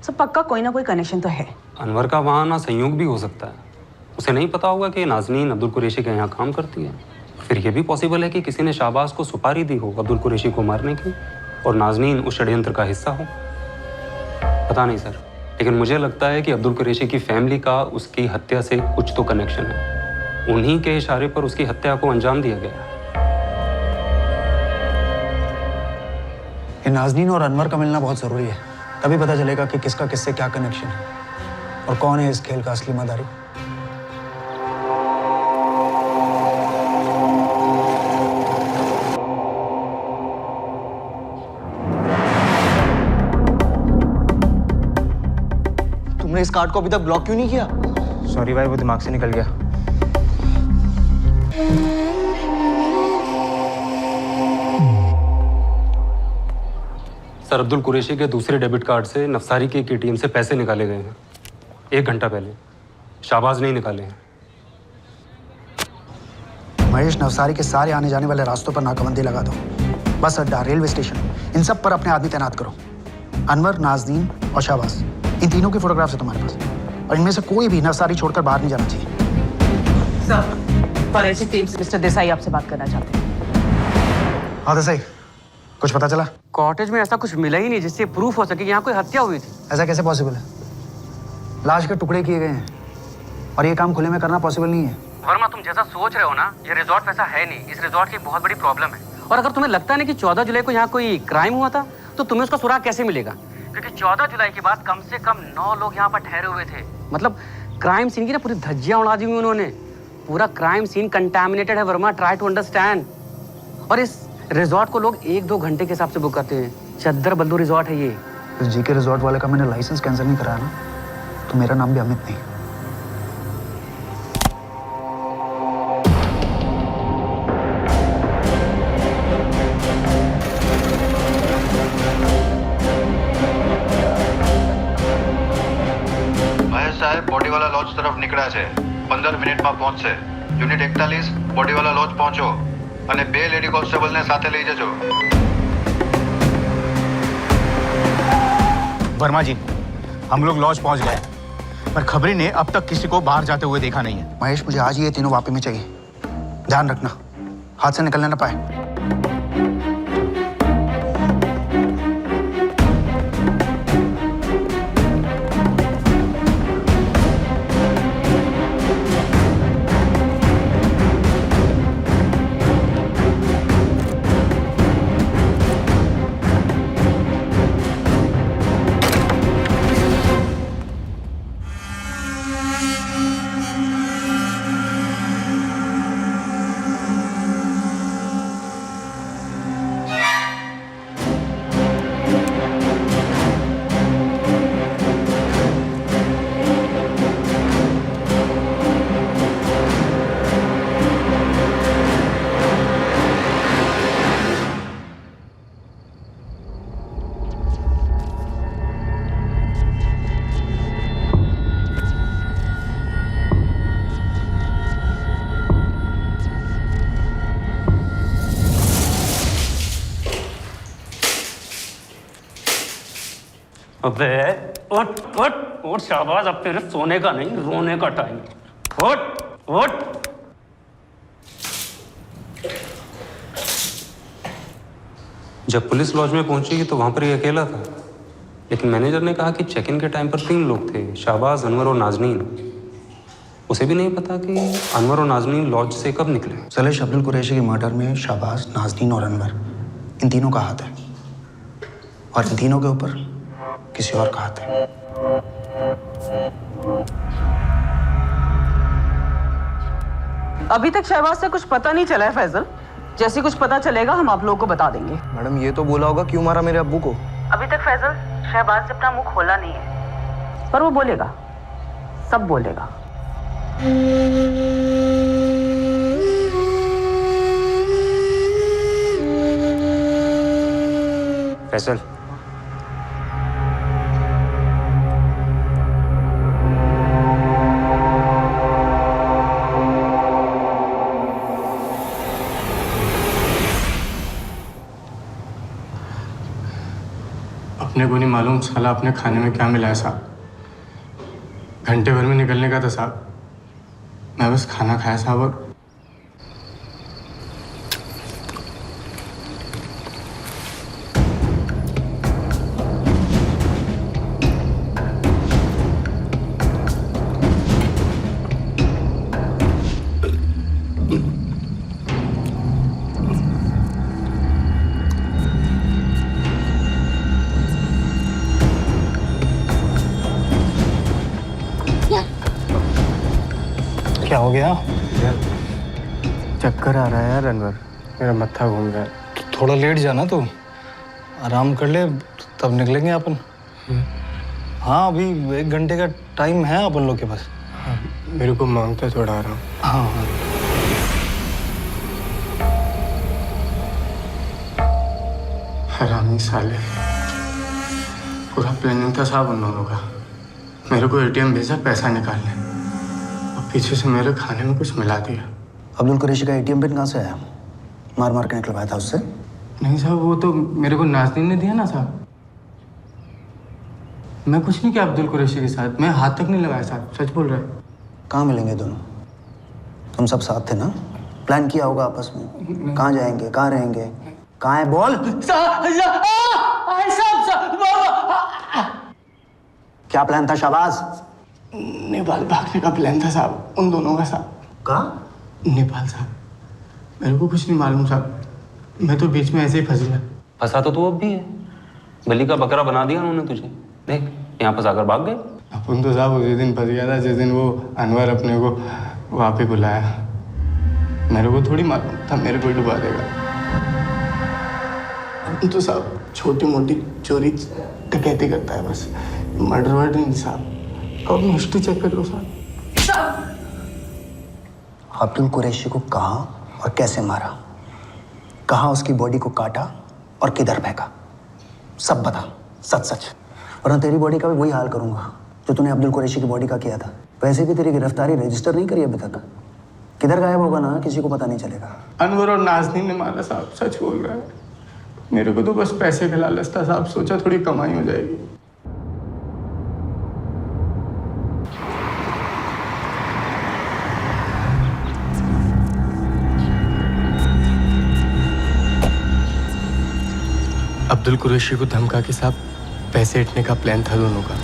Speaker 17: सब पक्का कोई ना कोई कनेक्शन तो है।
Speaker 15: अनवर का वहाँ ना संयोग भी हो सकता है, उसे नहीं पता होगा कि नाज़नीन अब्दुल कुरैशी के यहाँ काम करती है। फिर ये भी पॉसिबल है कि किसी ने शहबाज को सुपारी दी हो अब्दुल कुरैशी को मारने की और नाज़नीन उस षड्यंत्र का हिस्सा हो। पता नहीं सर, लेकिन मुझे लगता है कि अब्दुल कुरैशी की फैमिली का उसकी हत्या से कुछ तो कनेक्शन है। उन्हीं के इशारे पर उसकी हत्या को अंजाम दिया गया।
Speaker 13: ये नाज़नीन और अनवर का मिलना बहुत जरूरी है, तभी पता चलेगा कि किसका किससे क्या कनेक्शन है और कौन है इस खेल का असली मदारी।
Speaker 12: तुमने इस कार्ड को अभी तक ब्लॉक क्यों नहीं किया?
Speaker 4: सॉरी भाई, वो दिमाग से निकल गया।
Speaker 15: सर, अब्दुल कुरैशी के दूसरे डेबिट कार्ड से नफसारी के एटीएम से पैसे निकाले गए हैं 1 घंटा पहले। शाहबाज नहीं निकाले हैं।
Speaker 13: महेश, नवसारी के सारे आने जाने वाले रास्तों पर नाकाबंदी लगा दो। बस अड्डा, रेलवे स्टेशन, इन सब पर अपने आदमी तैनात करो। अनवर, नाज़नीन और शाहबाज, इन तीनों की फोटोग्राफ्स है तुम्हारे पास और इनमें से कोई भी नवसारी छोड़कर बाहर नहीं जाना चाहिए।
Speaker 17: सर, फॉरेंसिक टीम से मिस्टर देसाई आपसे बात करना चाहते हैं।
Speaker 13: हाँ देसाई, कुछ पता चला?
Speaker 18: कॉटेज में ऐसा कुछ मिला ही नहीं जिससे प्रूफ हो सके कि यहाँ कोई हत्या हुई थी।
Speaker 13: ऐसा कैसे पॉसिबल है? लाश के टुकड़े किए गए हैं और ये काम खुले में करना पॉसिबल नहीं है।
Speaker 18: वर्मा, तुम जैसा सोच रहे हो ना, ये रिजॉर्ट वैसा है नहीं। इस रिजॉर्ट की बहुत बड़ी प्रॉब्लम है। और अगर तुम्हें लगता है ना कि 14 जुलाई को यहाँ कोई क्राइम हुआ था, तो तुम्हें उसका सुराग कैसे मिलेगा? क्योंकि 14 जुलाई के बाद कम से कम 9 लोग यहाँ पर ठहरे हुए थे। मतलब क्राइम सीन की ना पूरी धज्जियां उड़ा दी हुई उन्होंने। पूरा क्राइम सीन कंटामिनेटेड है वर्मा, ट्राई टू अंडरस्टैंड। और इस रिजॉर्ट को लोग 1-2 घंटे के हिसाब से बुक करते हैं। चद्दर बल्लू रिजॉर्ट है ये।
Speaker 13: इस जीके रिजॉर्ट वाले का मैंने लाइसेंस कैंसिल नहीं कराया ना, तो मेरा नाम भी अमित नहीं।
Speaker 20: બોડીવાલા લોજ તરફ નીકળ્યા છે, 15 મિનિટમાં પહોંચશે। યુનિટ 41 બોડીવાલા લોજ પહોંચો અને 2 લેડી કોન્સ્ટેબલને સાથે લઈ જજો।
Speaker 4: वर्मा जी, हम लोग लॉज पहुंच गए, पर खबरी ने अब तक किसी को बाहर जाते हुए देखा नहीं है।
Speaker 13: महेश, मुझे आज ही ये तीनों वापी में चाहिए। ध्यान रखना हाथ से निकलने ना पाए।
Speaker 15: अबे उठ उठ उठ शाबाश, अब तेरे सोने का नहीं रोने का टाइम। उठ उठ। जब पुलिस लॉज में पहुंची तो वहां पर ये अकेला था, लेकिन मैनेजर ने कहा कि चेक इन के टाइम पर 3 लोग थे, शाहबाज, अनवर और नाजनीन। उसे भी नहीं पता कि अनवर और नाजनीन लॉज से कब निकले।
Speaker 13: सलेश, अब्दुल कुरैशी के मर्डर में शाहबाज, नाजनीन और अनवर, इन तीनों का हाथ है, और इन तीनों के ऊपर किसी और का हाथ है।
Speaker 17: अभी तक शहबाज से कुछ पता नहीं चला है फैजल। जैसे कुछ पता चलेगा हम आप लोगों को बता देंगे।
Speaker 12: मैडम ये तो बोला होगा क्यों मारा मेरे अब्बू को।
Speaker 17: अभी तक फैजल शहबाज से अपना मुंह खोला नहीं है, पर वो बोलेगा, सब बोलेगा।
Speaker 15: फैसल,
Speaker 8: अपने को नहीं मालूम साला अपने खाने में क्या मिला है साहब। घंटे भर में निकलने का था साहब, मैं बस खाना खाया साहब और
Speaker 2: क्या हो गया?
Speaker 8: चक्कर आ रहा है यार अनवर, मेरा मत्था घूम रहा है।
Speaker 2: थोड़ा लेट जाना, तो आराम कर ले, तब निकलेंगे अपन। हाँ, अभी 1 घंटे का टाइम है अपन लोग के पास।
Speaker 8: मेरे को मांगता थोड़ा आ रहा हूँ।
Speaker 2: हाँ हाँ,
Speaker 8: हरामी साले, पूरा प्लानिंग था साहब उन लोगों का। मेरे को एटीएम भेजा पैसा निकालने, और पीछे से मेरे खाने में कुछ मिला दिया।
Speaker 13: अब्दुल कुरैशी का एटीएम पिन कहाँ से आया? मार मार के निकलवाया था उससे?
Speaker 8: नहीं साहब, वो तो मेरे को नाज़नीन ने दिया ना साहब। मैं कुछ नहीं किया अब्दुल कुरैशी के साथ, मैं हाथ तक नहीं लगाया साहब, सच बोल रहा है।
Speaker 13: कहाँ मिलेंगे दोनों? तुम सब साथ थे ना? प्लान किया होगा आपस में, कहाँ जाएंगे, कहाँ रहेंगे, कहाँ है बोल। क्या प्लान था शाहबाज?
Speaker 8: नेपाल भागने का प्लान था साहब, उन दोनों का साहब।
Speaker 13: कहाँ?
Speaker 8: नेपाल साहब, मेरे को कुछ नहीं मालूम साहब, मैं तो बीच में ऐसे ही फंस गया।
Speaker 15: फंसा तो तू अब भी है, गली का बकरा बना दिया उन्होंने तुझे। देख, यहाँ फंसा कर भाग गए।
Speaker 8: अपन तो साहब उसी दिन फंस गया था जिस दिन वो अनवर अपने को वहाँ पे बुलाया। मेरे को थोड़ी मालूम था मेरे को डुबा देगा। अपन तो साहब छोटी मोटी चोरी डकैती करता है बस, मर्डर वर्डर नहीं साहब। अब हिस्ट्री चेक कर लो साहब।
Speaker 13: अब्दुल कुरैशी को कहाँ और कैसे मारा, कहाँ उसकी बॉडी को काटा और किधर फेंका, सब बता, सच सच, वरना तेरी बॉडी का भी वही हाल करूंगा जो तूने अब्दुल कुरैशी की बॉडी का किया था। वैसे भी तेरी गिरफ्तारी रजिस्टर नहीं करी अभी तक, किधर गायब होगा ना किसी को पता नहीं चलेगा।
Speaker 8: अनवर और नाज़नीन ने मारा साहब, सच बोल रहा है। मेरे को तो बस पैसे का लालच था साहब, सोचा थोड़ी कमाई हो जाएगी। अब्दुल कुरैशी को धमका के साहब पैसे हटने का प्लान था दोनों का।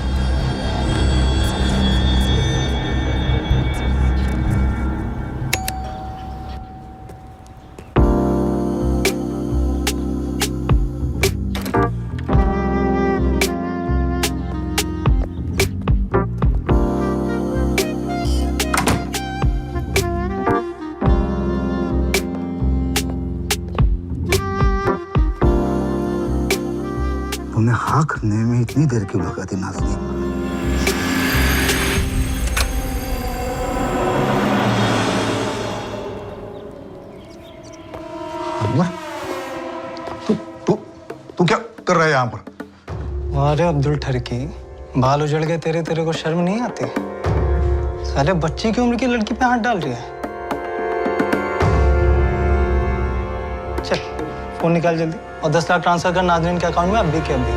Speaker 13: तुमने हाँ करने में इतनी देर क्यों लगा दी नाज़नीन?
Speaker 16: तू क्या कर रहा है यहाँ पर?
Speaker 2: अरे अब्दुल ठरकी, बाल उजड़ गए तेरे, तेरे को शर्म नहीं आती? साले बच्ची की उम्र की लड़की पे हाथ डाल रही है। चल फोन निकाल जल्दी और 10 लाख ट्रांसफर कर नाज़नीन के अकाउंट में, अभी के अभी।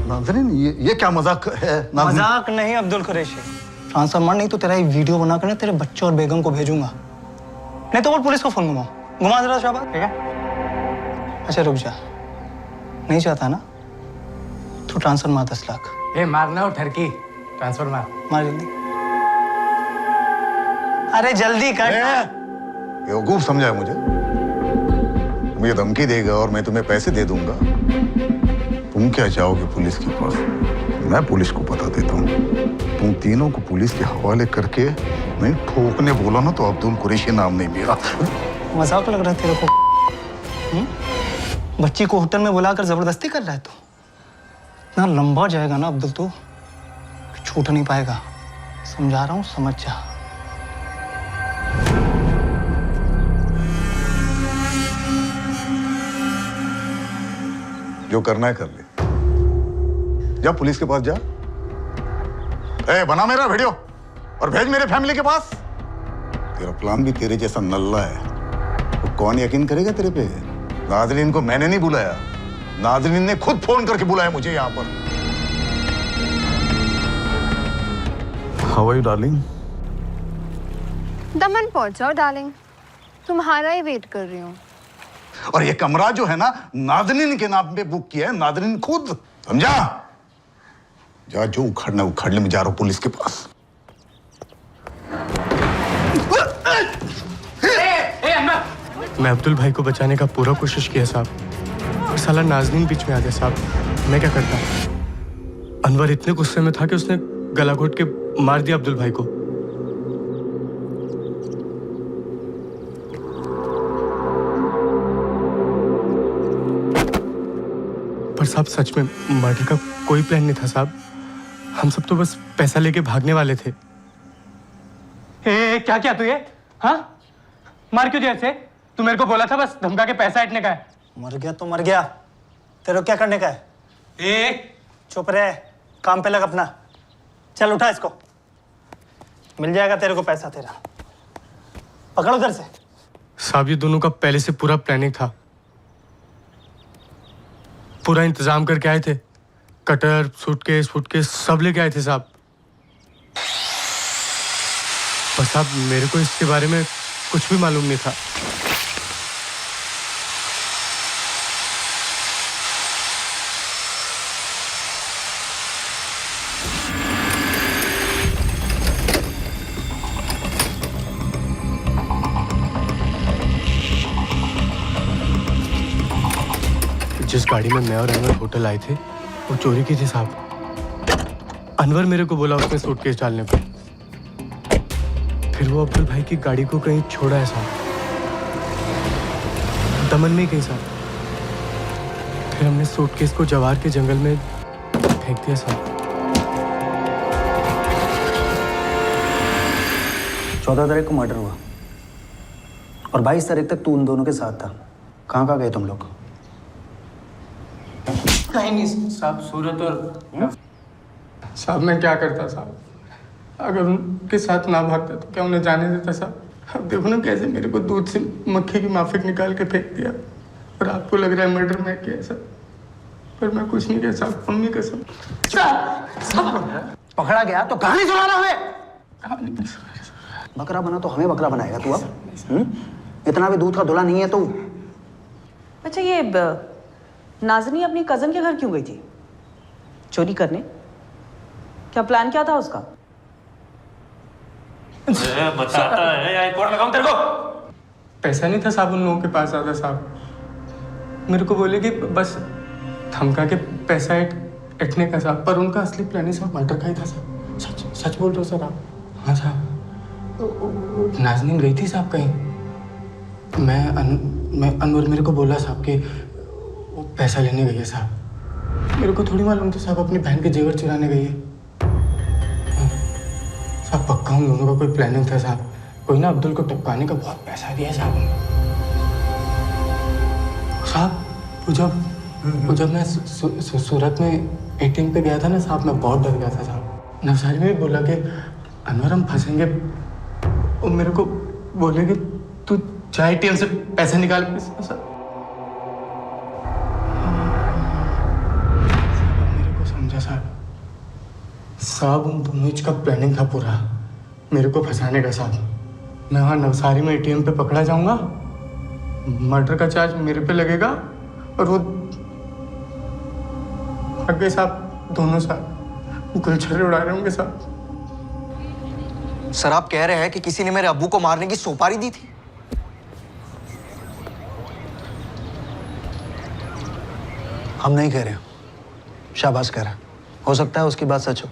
Speaker 16: नाज़रीन ये क्या मजाक है?
Speaker 2: मजाक नहीं अब्दुल कुरैशी। ट्रांसफर मार, नहीं तो तेरा एक वीडियो बना कर ना तेरे बच्चे और बेगम को भेजूंगा। नहीं तो वो पुलिस को फोन घुमाओ। घुमा जरा शाबाश। ठीक है, अच्छा रुक जा। नहीं चाहता ना तो ट्रांसफर मार 10 लाख।
Speaker 8: ए मारना हो ठरकी, ट्रांसफर मार
Speaker 2: जल्दी। अरे जल्दी कर।
Speaker 16: बेवकूफ समझा है मुझे धमकी देगा और मैं तुम्हें पैसे दे दूंगा। तुम क्या चाहोगे पुलिस के पास? मैं पुलिस को बता देता हूँ। तुम तीनों को पुलिस के हवाले करके नहीं ठोकने बोला ना तो अब्दुल कुरैशी नाम नहीं मेरा।
Speaker 2: मजाक लग रहा है तेरे को? बच्ची को होटल में बुलाकर जबरदस्ती कर रहा है तू? इतना लंबा जाएगा ना अब्दुल, तू छूट नहीं पाएगा। समझा रहा हूँ, समझ जा।
Speaker 16: जो करना है कर ले। जा पुलिस के पास जा। बना मेरा वीडियो और भेज मेरे फैमिली के पास। तेरा प्लान भी तेरे जैसा नल्ला है तो कौन यकीन करेगा तेरे पे? नाज़रीन को मैंने नहीं बुलाया, नाज़रीन ने खुद फोन करके बुलाया मुझे यहाँ पर। How are you darling?
Speaker 9: Daman पहुंचाओ डार्लिंग, तुम्हारा ही वेट कर रही हूँ।
Speaker 16: और ये कमरा जो है ना नाज़रीन के नाम पे बुक किया है, नाज़रीन खुद। समझा? जा, जो उखड़ना उखड़ ले। मैं जा रहा हूँ पुलिस के पास।
Speaker 8: मैं अब्दुल भाई को बचाने का पूरा कोशिश किया साहब, और साला नाज़नीन बीच में आ गया साहब। मैं क्या करता? अनवर इतने गुस्से में था कि उसने गला घोट के मार दिया अब्दुल भाई को। पर साहब सच में मर्डर का कोई प्लान नहीं था साहब। हम सब तो बस पैसा लेके भागने वाले थे।
Speaker 2: क्या क्या तू ये? हाँ, मार क्यों दिया इसे? तू मेरे को बोला था बस धमका के पैसा हटने का है। मर गया तो मर गया, तेरे को क्या करने का है? चुप रहे, काम पे लग अपना। चल उठा इसको, मिल जाएगा तेरे को पैसा तेरा। पकड़ उधर से।
Speaker 8: साहब ये दोनों का पहले से पूरा प्लानिंग था, पूरा इंतजाम करके आए थे। कटर, सूटकेस सब लेके आए थे साहब। और साहब मेरे को इसके बारे में कुछ भी मालूम नहीं था। जिस गाड़ी में मैं और अनवर होटल आए थे वो चोरी की थी साहब। अनवर मेरे को बोला उसने सूटकेस डालने पे। फिर वो अब्दुल भाई की गाड़ी को कहीं छोड़ा है साहब, दमन में कहीं साहब। फिर हमने सूटकेस को जवार के जंगल में फेंक दिया साहब।
Speaker 13: 14 तारीख को मर्डर हुआ और 22 तारीख तक तू उन दोनों के साथ था। कहाँ गए तुम लोग?
Speaker 8: कहीं नहीं साहब, सूरत और साहब मैं क्या करता साहब? अगर उनके साथ ना भागता तो क्या उन्हें जाने देता साहब? अब देखो ना कैसे मेरे को दूध से मक्खी की माफिक निकाल के फेंक दिया। और आपको लग रहा है मर्डर मैं किया साहब, पर मैं कुछ नहीं किया साहब। मम्मी कसम।
Speaker 13: पकड़ा गया तो कहानी सुनाना हमें। बकरा बना तो हमें बकरा बनाएगा तू अब? इतना भी दूध का धुला नहीं है तू।
Speaker 17: अच्छा ये नाज़नी अपनी कजन के घर क्यों गई थी? चोरी करने? क्या प्लान क्या था उसका?
Speaker 6: बताता है या एक और लगाऊं तेरे को?
Speaker 8: पैसा नहीं था साहब उन लोगों के पास ज़्यादा साहब। मेरे को बोले कि बस धमका के पैसा ऐंठने का साहब, पर उनका असली प्लान ही साहब मर्डर का ही था साहब। सच बोल रहे हो सर आप? हाँ साहब, नाज़नीन गई थी साहब कहीं। मैं अनवर मेरे को बोला साहब कि वो पैसा लेने गई है साहब। मेरे को थोड़ी मालूम था साहब अपनी बहन के जेवर चुराने गई है साहब। पक्का उन दोनों का कोई प्लानिंग था साहब। कोई ना अब्दुल को टपकाने का बहुत पैसा दिया साहब साहब। वो जब मैं सूरत में एटीएम पे गया था ना साहब, मैं बहुत डर गया था साहब। नवसारी में भी बोला कि अनवर हम फंसेंगे। वो मेरे को बोले कि तू जा एटीएम से पैसा निकाल साहब। मेरे को साहब उन दोनों का प्लानिंग था पूरा, मेरे को फंसाने का साहब। मैं वहाँ नवसारी में एटीएम पे पकड़ा जाऊंगा, मर्डर का चार्ज मेरे पे लगेगा और वो आगे साहब दोनों साहब गुलछर्रे उड़ा रहे होंगे साहब।
Speaker 12: सर आप कह रहे हैं कि किसी ने मेरे अब्बू को मारने की सुपारी दी थी?
Speaker 13: हम नहीं कह रहे, शाबाश कह रहा है। हो सकता है उसकी बात सच हो।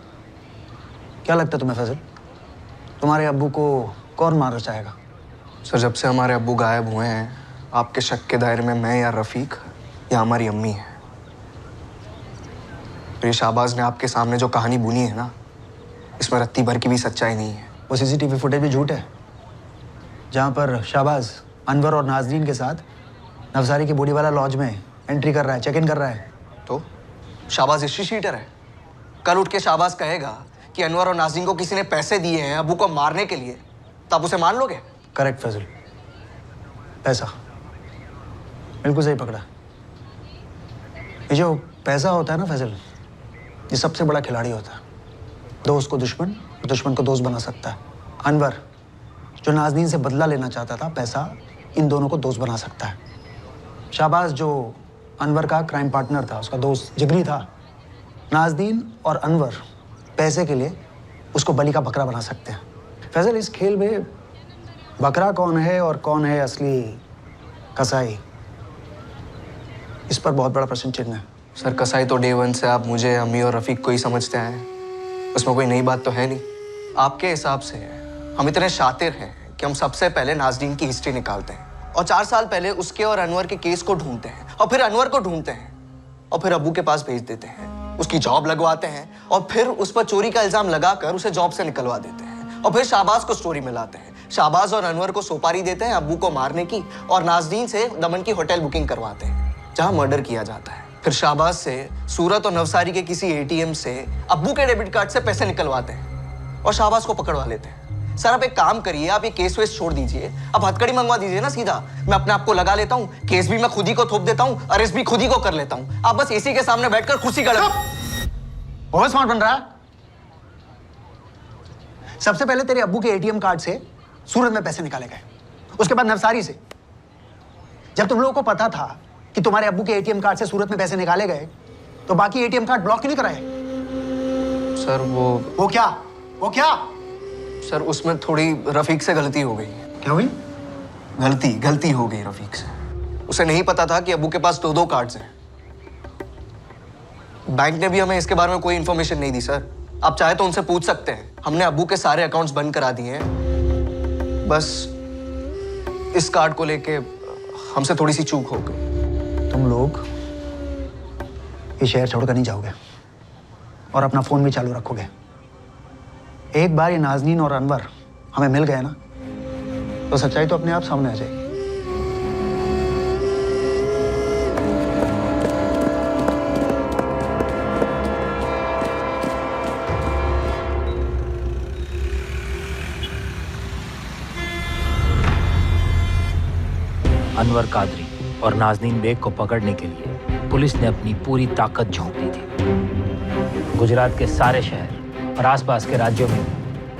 Speaker 13: क्या लगता है तुम्हें फैजल, तुम्हारे अब्बू को कौन मारना चाहेगा?
Speaker 12: सर जब से हमारे अब्बू गायब हुए हैं, आपके शक के दायरे में मैं या रफीक या हमारी अम्मी है। तो ये शाहबाज ने आपके सामने जो कहानी बुनी है ना, इसमें रत्ती भर की भी सच्चाई नहीं है।
Speaker 13: वो सीसीटीवी फुटेज भी झूठ है, जहाँ पर शाहबाज अनवर और नाजरीन के साथ नवसारी की बॉडीवाला लॉज में एंट्री कर रहा है, चेक इन कर रहा है।
Speaker 12: तो शाहबाज हिस्ट्री शीटर है। कल उठ के शाहबाज कहेगा कि अनवर और नाजरीन को किसी ने पैसे दिए हैं अब्बू को मारने के लिए, तब उसे मान लोगे?
Speaker 13: करेक्ट फैजल, पैसा बिल्कुल सही पकड़ा। ये जो पैसा होता है ना फैजल, ये सबसे बड़ा खिलाड़ी होता है। दोस्त को दुश्मन और दुश्मन को दोस्त बना सकता है। अनवर जो नाजनीन से बदला लेना चाहता था, पैसा इन दोनों को दोस्त बना सकता है। शाहबाज जो अनवर का क्राइम पार्टनर था, उसका दोस्त जिगरी था, नाजनीन और अनवर पैसे के लिए उसको बलि का बकरा बना सकते हैं। फैजल इस खेल में बकरा कौन है और कौन है असली कसाई, इस पर बहुत बड़ा प्रश्न चिन्ह है।
Speaker 12: सर कसाई तो डे वन से आप मुझे, अम्मी और रफीक को ही समझते हैं, उसमें कोई नई बात तो है नहीं। आपके हिसाब से हम इतने शातिर हैं कि हम सबसे पहले नाजरीन की हिस्ट्री निकालते हैं और 4 साल पहले उसके और अनवर के केस को ढूंढते हैं और फिर अनवर को ढूंढते हैं और फिर अब्बू के पास भेज देते हैं, उसकी जॉब लगवाते हैं और फिर उस पर चोरी का इल्जाम लगाकर उसे जॉब से निकलवा देते हैं और फिर शाहबाज को स्टोरी में लाते हैं। शाहबाज और अनवर को सुपारी देते हैं अब्बू को मारने की और नाजरीन से दमन की होटल बुकिंग करवाते हैं जहां मर्डर किया जाता है। फिर शाहबाज से सूरत और नवसारी के किसी एटीएम से अब्बू के डेबिट कार्ड से पैसे निकलवाते हैं और शाहबाज को पकड़वा लेते हैं। सर आप एक काम करिए, आप ये केस वेस छोड़ दीजिए, आप हथकड़ी मंगवा दीजिए ना सीधा। मैं अपने आप को लगा लेता हूँ, केस भी मैं खुद ही को थोप देता हूँ, अरेस्ट भी खुद ही को कर लेता हूँ। आप बस एसी के सामने बैठकर खुशी गड़।
Speaker 13: बहुत स्मार्ट बन रहा है। सबसे पहले तेरे अब्बू के एटीएम कार्ड से सूरत में पैसे निकाले गए, उसके बाद नवसारी से। जब तुम लोगों को पता था कि तुम्हारे अब्बू के एटीएम कार्ड से सूरत में पैसे निकाले गए, तो बाकी एटीएम कार्ड ब्लॉक क्यों नहीं कराए?
Speaker 12: सर वो
Speaker 13: क्या?
Speaker 12: सर उसमें थोड़ी रफीक से गलती हो गई।
Speaker 13: क्या हुई?
Speaker 12: गलती हो गई रफीक से। उसे नहीं पता था कि अब्बू के पास 2 कार्ड्स हैं। बैंक ने भी हमें इसके बारे में कोई इंफॉर्मेशन नहीं दी सर। आप चाहे तो उनसे पूछ सकते हैं। हमने अब्बू के सारे अकाउंट्स बंद करा दिए हैं, बस इस कार्ड को लेके हमसे थोड़ी सी चूक हो गई।
Speaker 13: तुम लोग ये शहर छोड़कर नहीं जाओगे और अपना फोन भी चालू रखोगे। एक बार ये नाजनीन और अनवर हमें मिल गए ना, तो सच्चाई तो अपने आप सामने आ जाएगी।
Speaker 11: अनवर कादरी और नाजनीन बेग को पकड़ने के लिए पुलिस ने अपनी पूरी ताकत झोंक दी थी। गुजरात के सारे शहर और आसपास के राज्यों में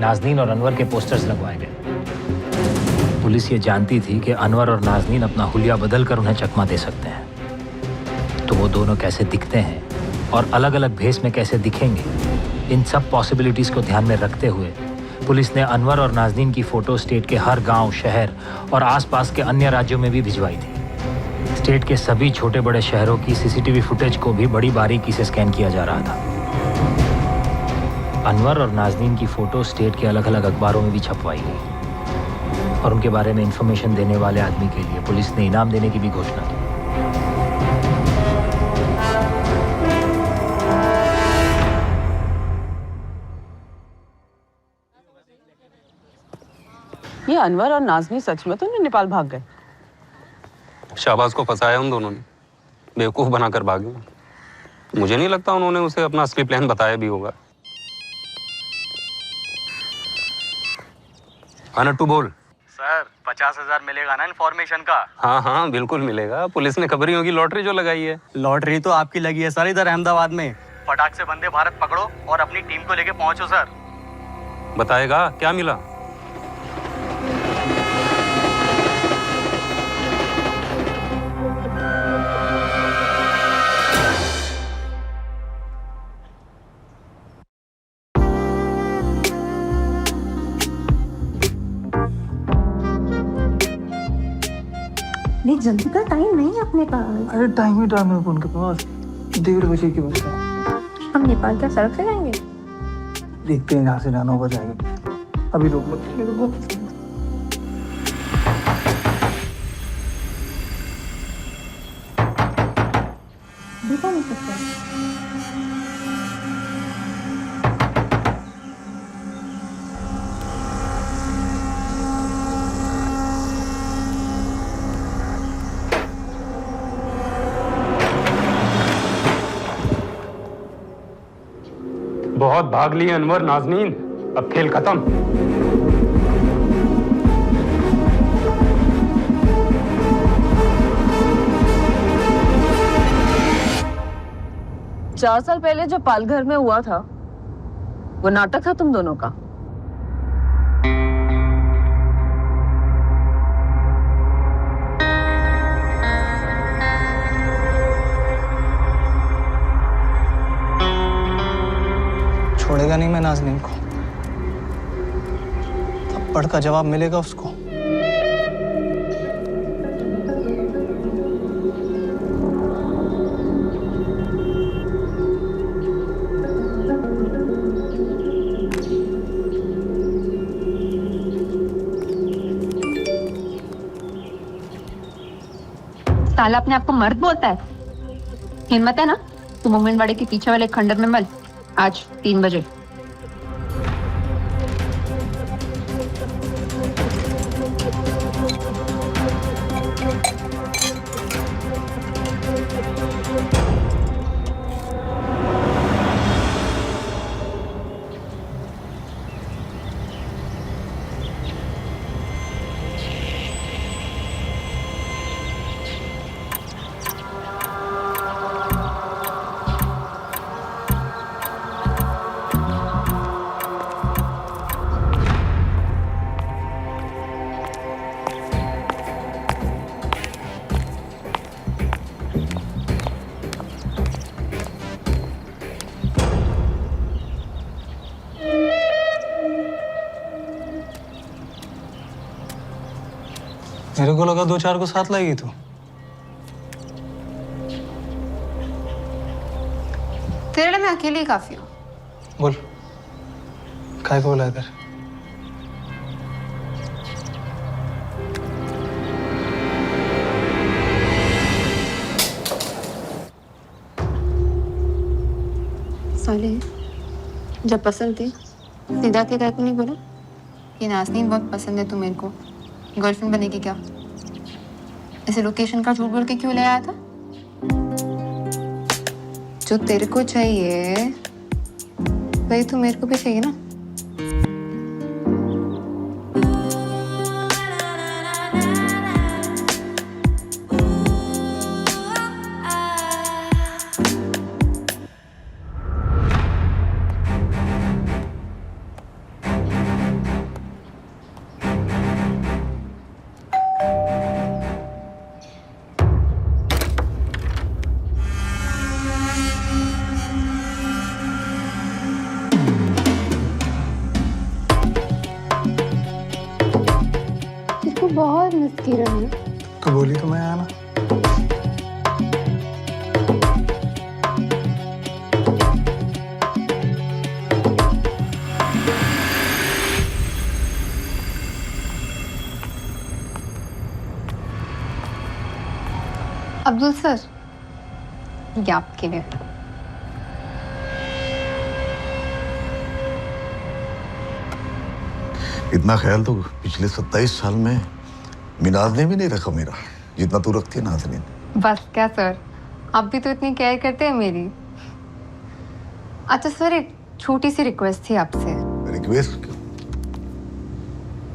Speaker 11: नाजनीन और अनवर के पोस्टर्स लगवाए गए। पुलिस ये जानती थी कि अनवर और नाजनीन अपना हुलिया बदल कर उन्हें चकमा दे सकते हैं, तो वो दोनों कैसे दिखते हैं और अलग अलग भेस में कैसे दिखेंगे, इन सब पॉसिबिलिटीज़ को ध्यान में रखते हुए पुलिस ने अनवर और नाजनीन की फ़ोटो स्टेट के हर गांव, शहर और आसपास के अन्य राज्यों में भी भिजवाई थी। स्टेट के सभी छोटे बड़े शहरों की सीसीटीवी फुटेज को भी बड़ी बारीकी से स्कैन किया जा रहा था। अनवर और नाजनीन की फ़ोटो स्टेट के अलग अलग अखबारों में भी छपवाई गई और उनके बारे में इंफॉर्मेशन देने वाले आदमी के लिए पुलिस ने इनाम देने की भी घोषणा की।
Speaker 17: ये अनवर और नाजनी सच में तो नहीं नेपाल भाग गए?
Speaker 15: शाहबाज को फंसाया उन दोनों ने, बेवकूफ बनाकर भागे। मुझे नहीं लगता उन्होंने उसे अपना असली प्लान बताया भी होगा। हाँ नट्टू बोल।
Speaker 1: सर 50,000 मिलेगा ना इन्फॉर्मेशन का?
Speaker 15: हाँ हाँ बिल्कुल मिलेगा। पुलिस ने खबरियों की लॉटरी जो लगाई है।
Speaker 1: लॉटरी तो आपकी लगी है सर इधर अहमदाबाद में। फटाक से वंदे भारत पकड़ो और अपनी टीम को लेके पहुंचो सर।
Speaker 15: बताएगा क्या मिला?
Speaker 3: नहीं, जल्दी का टाइम नहीं है अपने पास।
Speaker 2: अरे टाइम ही टाइम है उनके पास, 1:30 बजे की बस है।
Speaker 3: हम नेपाल क्या सड़क से जाएंगे?
Speaker 2: देखते हैं यहाँ से जाना होगा जाएंगे, अभी रोक मत मेरे को।
Speaker 3: देखा नहीं सकता।
Speaker 15: बहुत भाग लिए अनवर नाजनीन, अब खेल खत्म।
Speaker 17: चार साल पहले जो पालघर में हुआ था वो नाटक था तुम दोनों का।
Speaker 2: छोड़ेगा नहीं मैं नाज़नीन को, थप्पड़ का जवाब मिलेगा उसको।
Speaker 9: साला अपने आप को मर्द बोलता है, हिम्मत है ना तो मोमिन वाड़े के पीछे वाले खंडर में मल आज 3 बजे।
Speaker 2: मेरे को लगा 2-4 को साथ लाएगी तू।
Speaker 9: तेरे लिए मैं अकेली ही काफी हूँ।
Speaker 2: बोल, काय को बुलाया इधर?
Speaker 9: साले जब पसंद थी सीधा के को नहीं बोला कि नाज़नीन बहुत पसंद है तू मेरे को, गर्लफ्रेंड बनेगी क्या? ऐसे लोकेशन का झूठ बोल के क्यों ले आया था? जो तेरे को चाहिए वही तो मेरे को भी चाहिए ना। बहुत मिस की रही है।
Speaker 2: तो बोली तो मैं आया ना।
Speaker 9: अब्दुल सर, ये आपके लिए।
Speaker 16: इतना ख्याल तो पिछले 27 साल में मिनाज ने भी नहीं रखा मेरा, जितना तू रखती है नाज़नीन।
Speaker 9: बस क्या सर, आप भी तो इतनी केयर करते हैं मेरी। अच्छा सर, एक छोटी सी रिक्वेस्ट थी आपसे।
Speaker 16: रिक्वेस्ट?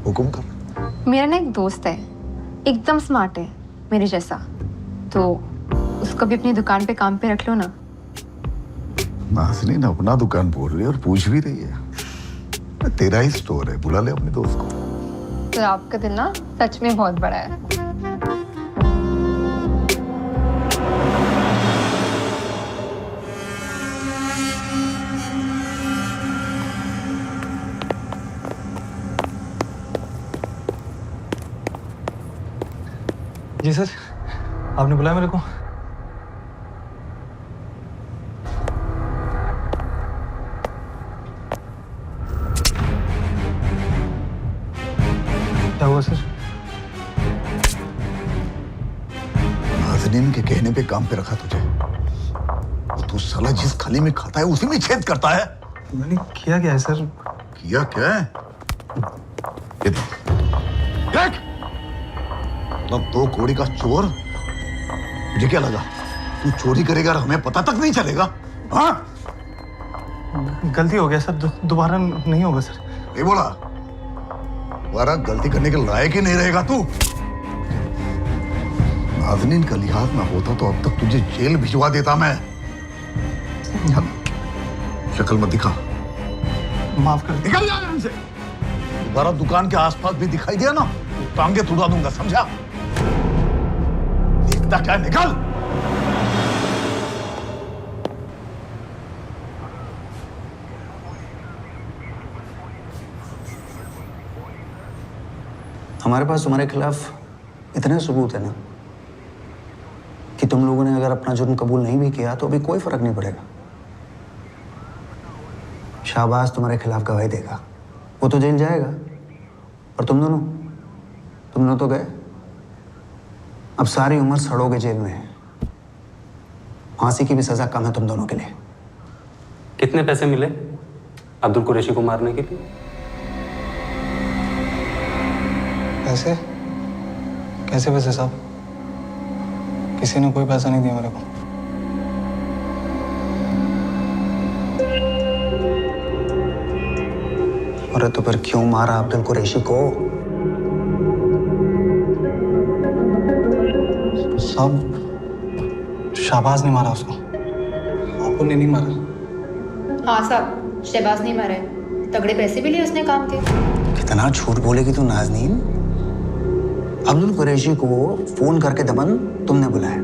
Speaker 16: हुक्म कर।
Speaker 9: मेरा ना एक दोस्त है, एकदम स्मार्ट है मेरे जैसा, तो उसको भी अपनी दुकान पे काम पे रख लो ना।
Speaker 16: नाज़नीन अपना दुकान बोल रही है और पूछ भी रही है। तेरा ही स्टोर है, बुला ले अपने दोस्त को।
Speaker 9: तो आपका दिल ना सच में बहुत बड़ा है।
Speaker 2: जी सर, आपने बुलाया मेरे को? क्या हुआ सर?
Speaker 16: नाज़नीन के कहने पे काम पे रखा तुझे, और तू साला जिस खली में खाता है उसी में छेद करता है।
Speaker 2: मैंने किया क्या है सर?
Speaker 16: किया क्या है? ये देख, मतलब 2 कौड़ी का चोर, मुझे क्या लगा तू चोरी करेगा और हमें पता तक नहीं चलेगा? हाँ,
Speaker 2: गलती हो गया सर, दोबारा नहीं होगा सर।
Speaker 16: ये बोला दोबारा गलती करने के लायक ही नहीं रहेगा तू। नाज़नीन का लिहाज ना होता तो अब तक तुझे जेल भिजवा देता मैं। शक्ल मत दिखा,
Speaker 2: माफ कर।
Speaker 16: निकल जा यहाँ से। दोबारा दुकान के आसपास भी दिखाई दिया ना, टांगे तुड़ा दूंगा, समझा? देखता क्या, निकल।
Speaker 13: हमारे पास तुम्हारे खिलाफ इतने सबूत है ना कि तुम लोगों ने अगर अपना जुर्म कबूल नहीं भी किया तो अभी कोई फर्क नहीं पड़ेगा। शाहबाज तुम्हारे खिलाफ गवाही देगा, वो तो जेल जाएगा, और तुम दोनों तो गए, अब सारी उम्र सड़ोगे जेल में। फांसी की भी सजा कम है तुम दोनों के लिए।
Speaker 15: कितने पैसे मिले अब्दुल कुरैशी को मारने के लिए?
Speaker 2: पैसे? कैसे पैसे साहब? किसी ने कोई पैसा नहीं दिया मेरे को।
Speaker 13: अरे तो फिर क्यों मारा अब्दुल कुरैशी को?
Speaker 2: साहब, शाहबाज ने मारा उसको, आपको ने नहीं मारा।
Speaker 9: हाँ साहब, शहबाज नहीं मारा है, तगड़े पैसे भी लिए उसने काम के।
Speaker 13: कितना झूठ बोलेगी तू नाज़नीन? अब्दुल कुरैशी को फोन करके दमन तुमने बुलाया,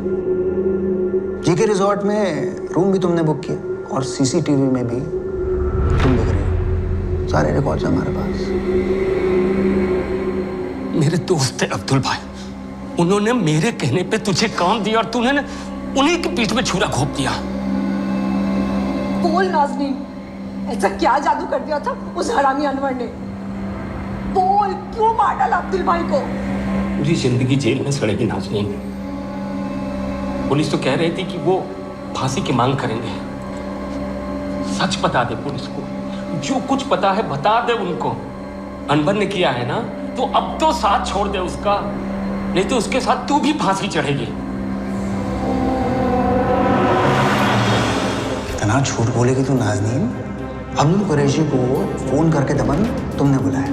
Speaker 13: जीके रिजॉर्ट में रूम भी तुमने बुक किया, और सीसीटीवी में भी तुम दिख रही हो। सारे रिकॉर्ड्स हैं हमारे पास।
Speaker 6: मेरे दोस्त थे अब्दुल भाई, उन्होंने मेरे कहने पे तुझे काम दिया और तूने ना उन्हीं की पीठ में छुरा घोंप दिया।
Speaker 3: बोल नाज़नीन, ऐसा क्या जादू कर दिया था उस हरामी अनवर ने? बोल, क्यों मार डाला अब्दुल भाई को?
Speaker 6: पूरी जिंदगी जेल में सड़ेगी नाज़नीन। पुलिस तो कह रही थी कि वो फांसी की मांग करेंगे। सच बता दे पुलिस को, जो कुछ पता है बता दे उनको। अनवर ने किया है ना, तो अब तो साथ छोड़ दे उसका, नहीं तो उसके साथ तू भी फांसी चढ़ेगी।
Speaker 13: कितना झूठ बोलेगी तू नाज़नीन? अब्दुल कुरैशी को फोन करके दमन तुमने बुलाया,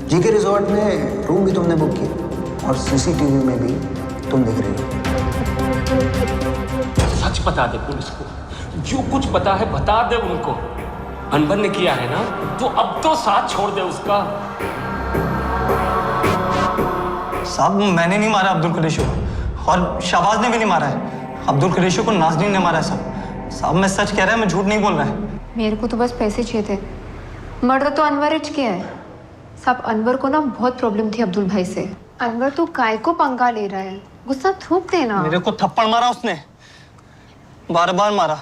Speaker 13: जीके रिजॉर्ट में रूम भी तुमने बुक किया, और सीसीटीवी में भी तुम दिख रही हो।
Speaker 6: सच बता दे पुलिस को, जो कुछ पता है बता दे उनको। अनवर ने किया है ना, तो अब तो साथ छोड़ दे उसका।
Speaker 2: साहब, मैंने नहीं मारा अब्दुल कुरैशी को, और शाहबाज ने भी नहीं मारा है। अब्दुल कुरैशी को नाज़नीन ने मारा है साहब। साहब, मैं सच कह रहा है, मैं झूठ नहीं बोल रहा है।
Speaker 9: मेरे को तो बस पैसे चाहिए थे, मर्डर तो अनवर हिच किया है। साहब, अनवर को ना बहुत प्रॉब्लम थी अब्दुल भाई से। अनवर तो काय को पंगा ले रहा है, गुस्सा थूक देना।
Speaker 2: मेरे को थप्पड़ मारा उसने, बार-बार मारा,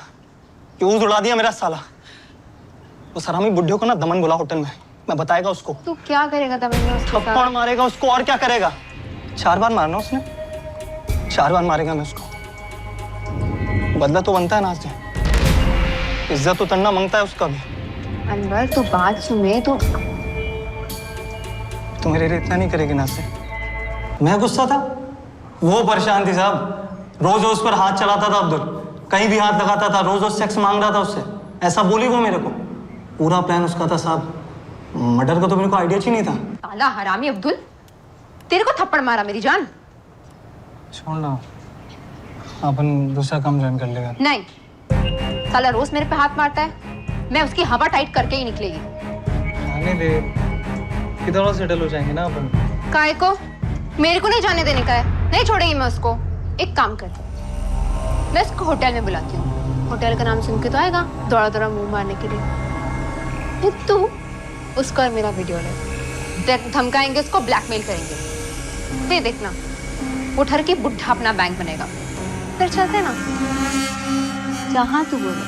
Speaker 2: फ्यूज उड़ा दिया मेरा साला। उस हरामी बुड्ढे को ना दमन बुला होटल में, मैं बताएगा उसको।
Speaker 9: तू क्या करेगा दमन में उसके साथ?
Speaker 2: थप्पड़ मारेगा उसको, और क्या करेगा? 4 बार मारना उसने, 4 बार मारेगा मैं उसको। बदला तो बनता है नाज़नीन, इज्जत तो तन्ना मांगता है उसका भी।
Speaker 9: अनवर तो बात सुने तो
Speaker 2: मेरे लिए इतना नहीं करेगी नाज़नीन। मैं गुस्सा था, वो परेशान थी साहब। रोज उस पर हाथ चलाता था अब्दुल, कहीं भी हाथ लगाता था, रोज सेक्स मांग रहा था उससे। ऐसा बोली वो मेरे को। पूरा प्लान उसका था साहब, मर्डर का तो मेरे को आइडिया ही नहीं था।
Speaker 9: साला हरामी अब्दुल, तेरे को थप्पड़ मारा मेरी जान।
Speaker 2: छोड़ ना, अपन दूसरा काम ज्वाइन कर लेगा।
Speaker 9: नहीं, साला रोज मेरे पे हाथ मारता है, मैं उसकी हवा टाइट करके ही निकलेगी।
Speaker 2: आने दे, किधर सेटल हो जाएंगे ना अपन।
Speaker 9: काय को? मेरे को नहीं जाने देने का है, नहीं छोड़ेगी मैं उसको। एक काम करती हूँ, मैं उसको होटल में बुलाती हूँ। होटल का नाम सुन के तो आएगा दौड़ा दौड़ा मुंह मारने के लिए। फिर तू उसको और मेरा वीडियो ले, धमकाएंगे उसको, ब्लैकमेल करेंगे। फिर देखना वो ठर के बुढ़ा अपना बैंक बनेगा। फिर चलते ना जहाँ तू बोले।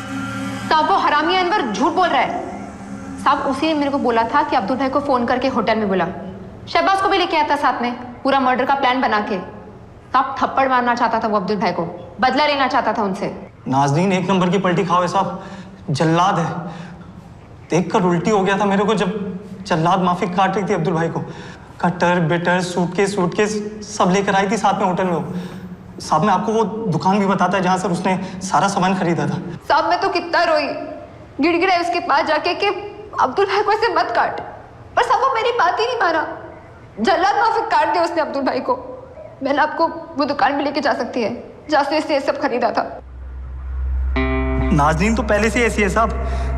Speaker 9: तब वो हरामी अनवर झूठ बोल रहा है साहब। उसी ने मेरे को बोला था कि अब्दुल भाई को फोन करके होटल में बुला। शहबाज को भी लेके आया था साथ में, पूरा मर्डर का प्लान बना के। तब थप्पड़ मारना चाहता था वो अब्दुल भाई को, बदला लेना चाहता था उनसे।
Speaker 2: नाज़नीन एक नंबर की पलटी खाओ साहब, जल्लाद है। देखकर उल्टी हो गया था मेरे को जब जल्लाद माफी काट रही थी अब्दुल भाई को। कटर बिटर सूटकेस सब लेकर आई थी साथ में होटल में। साहब मैं आपको वो दुकान भी बताता है जहाँ सर उसने सारा सामान खरीदा था।
Speaker 9: साहब मैं तो कितना रोई, गिड़गिड़ाई उसके पास जाके कि अब्दुल भाई को ऐसे मत काट, पर साहब वो मेरी बात ही नहीं माना। जल्लाद माफी काट दिया उसने अब्दुल भाई को। मैंने आपको वो दुकान में लेके जा सकती है जहाँ से इसने सब खरीदा था।
Speaker 2: नाज़नीन तो पहले से ऐसी है साहब,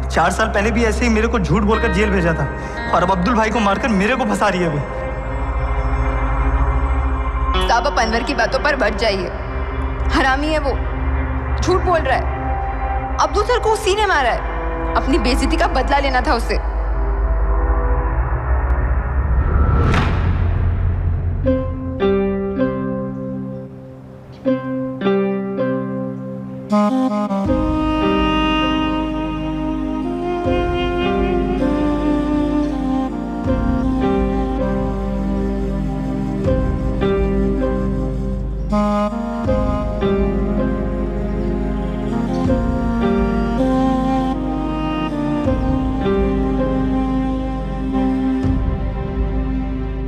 Speaker 2: 4 साल पहले भी ऐसे ही मेरे को झूठ बोलकर जेल भेजा था, और अब अब्दुल भाई को मारकर मेरे को फंसा रही है अभी।
Speaker 9: साहब आप अनवर की बातों पर बढ़ जाइए, हरामी है वो, झूठ बोल रहा है। अब्दुल सर को उसी ने मारा है, अपनी बेइज्जती का बदला लेना था उससे।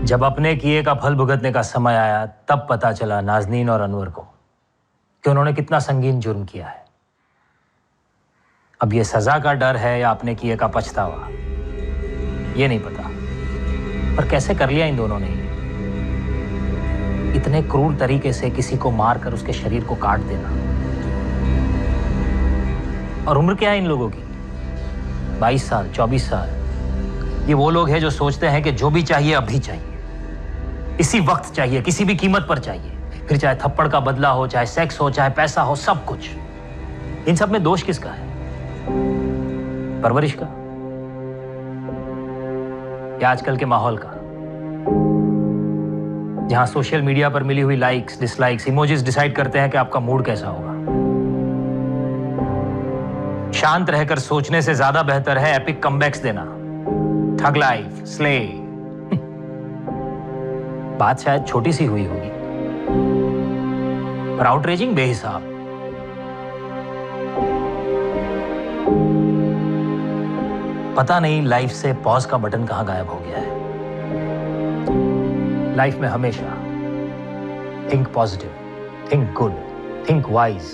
Speaker 11: जब अपने किए का फल भुगतने का समय आया तब पता चला नाज़नीन और अनवर को कि उन्होंने कितना संगीन जुर्म किया है। अब ये सजा का डर है या अपने किए का पछतावा, ये नहीं पता, पर कैसे कर लिया इन दोनों ने। इतने क्रूर तरीके से किसी को मारकर उसके शरीर को काट देना। और उम्र क्या है इन लोगों की? 22 साल, 24 साल। ये वो लोग हैं जो सोचते हैं कि जो भी चाहिए अभी चाहिए, इसी वक्त चाहिए, किसी भी कीमत पर चाहिए। फिर चाहे थप्पड़ का बदला हो, चाहे सेक्स हो, चाहे पैसा हो, सब कुछ। इन सब में दोष किसका है? परवरिश का या आजकल के माहौल का, जहां सोशल मीडिया पर मिली हुई लाइक्स, डिसलाइक्स, इमोजीज डिसाइड करते हैं कि आपका मूड कैसा होगा। शांत रहकर सोचने से ज्यादा बेहतर है एपिक कमबैक्स देना। Thug life, slay. बात शायद छोटी सी हुई होगी, पर आउटरेजिंग बेहिसाब। पता नहीं लाइफ से पॉज का बटन कहां गायब हो गया है। लाइफ में हमेशा think positive, think good, think wise.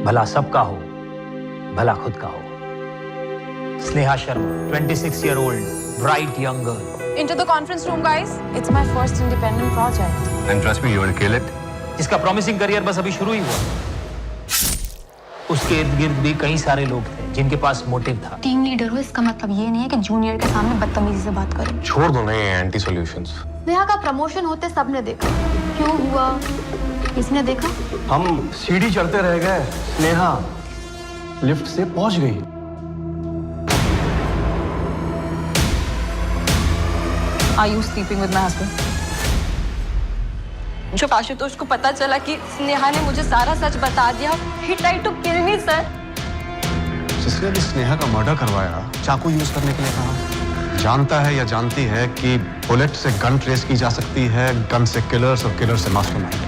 Speaker 11: भला सबका हो, भला खुद का हो। Sneha Sharma, 26-year-old, bright young girl.
Speaker 7: Into the conference room, guys. It's my first independent project.
Speaker 20: And trust me, you will kill it.
Speaker 11: जिसका प्रॉमिसिंग करियर बस अभी शुरू ही हुआ। उसके इर्द गिर्द भी कई सारे लोग थे जिनके पास मोटिव था।
Speaker 5: टीम लीडर हो इसका मतलब ये नहीं है कि जूनियर के सामने बदतमीजी से बात करो।
Speaker 20: छोड़ दो ना ये एंटी सॉल्यूशंस।
Speaker 9: नेहा का प्रमोशन होते सबने देखा, क्यों हुआ किसी ने देखा?
Speaker 12: हम सीढ़ी चढ़ते रह गए, स्नेहा लिफ्ट से पहुंच गई।
Speaker 7: Are you sleeping with my husband?
Speaker 3: जब आशुतोष को पता चला कि स्नेहा ने मुझे सारा सच बता दिया, he tried to kill me, sir.
Speaker 16: जिसने भी स्नेहा का मर्डर करवाया, चाकू यूज करने के लिए कहा, जानता है या जानती है कि बुलेट से गन ट्रेस की जा सकती है, गन से किलर्स और किलर से मास्टरमाइंड।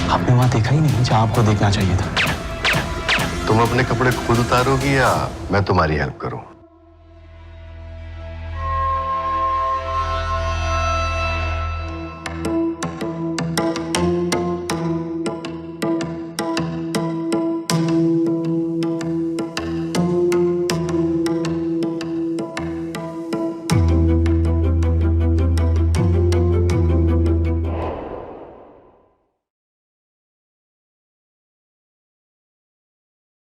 Speaker 12: आपने वहां देखा ही नहीं जहां आपको देखना चाहिए था।
Speaker 20: तुम अपने कपड़े खुद उतारोगी या मैं तुम्हारी हेल्प करूं?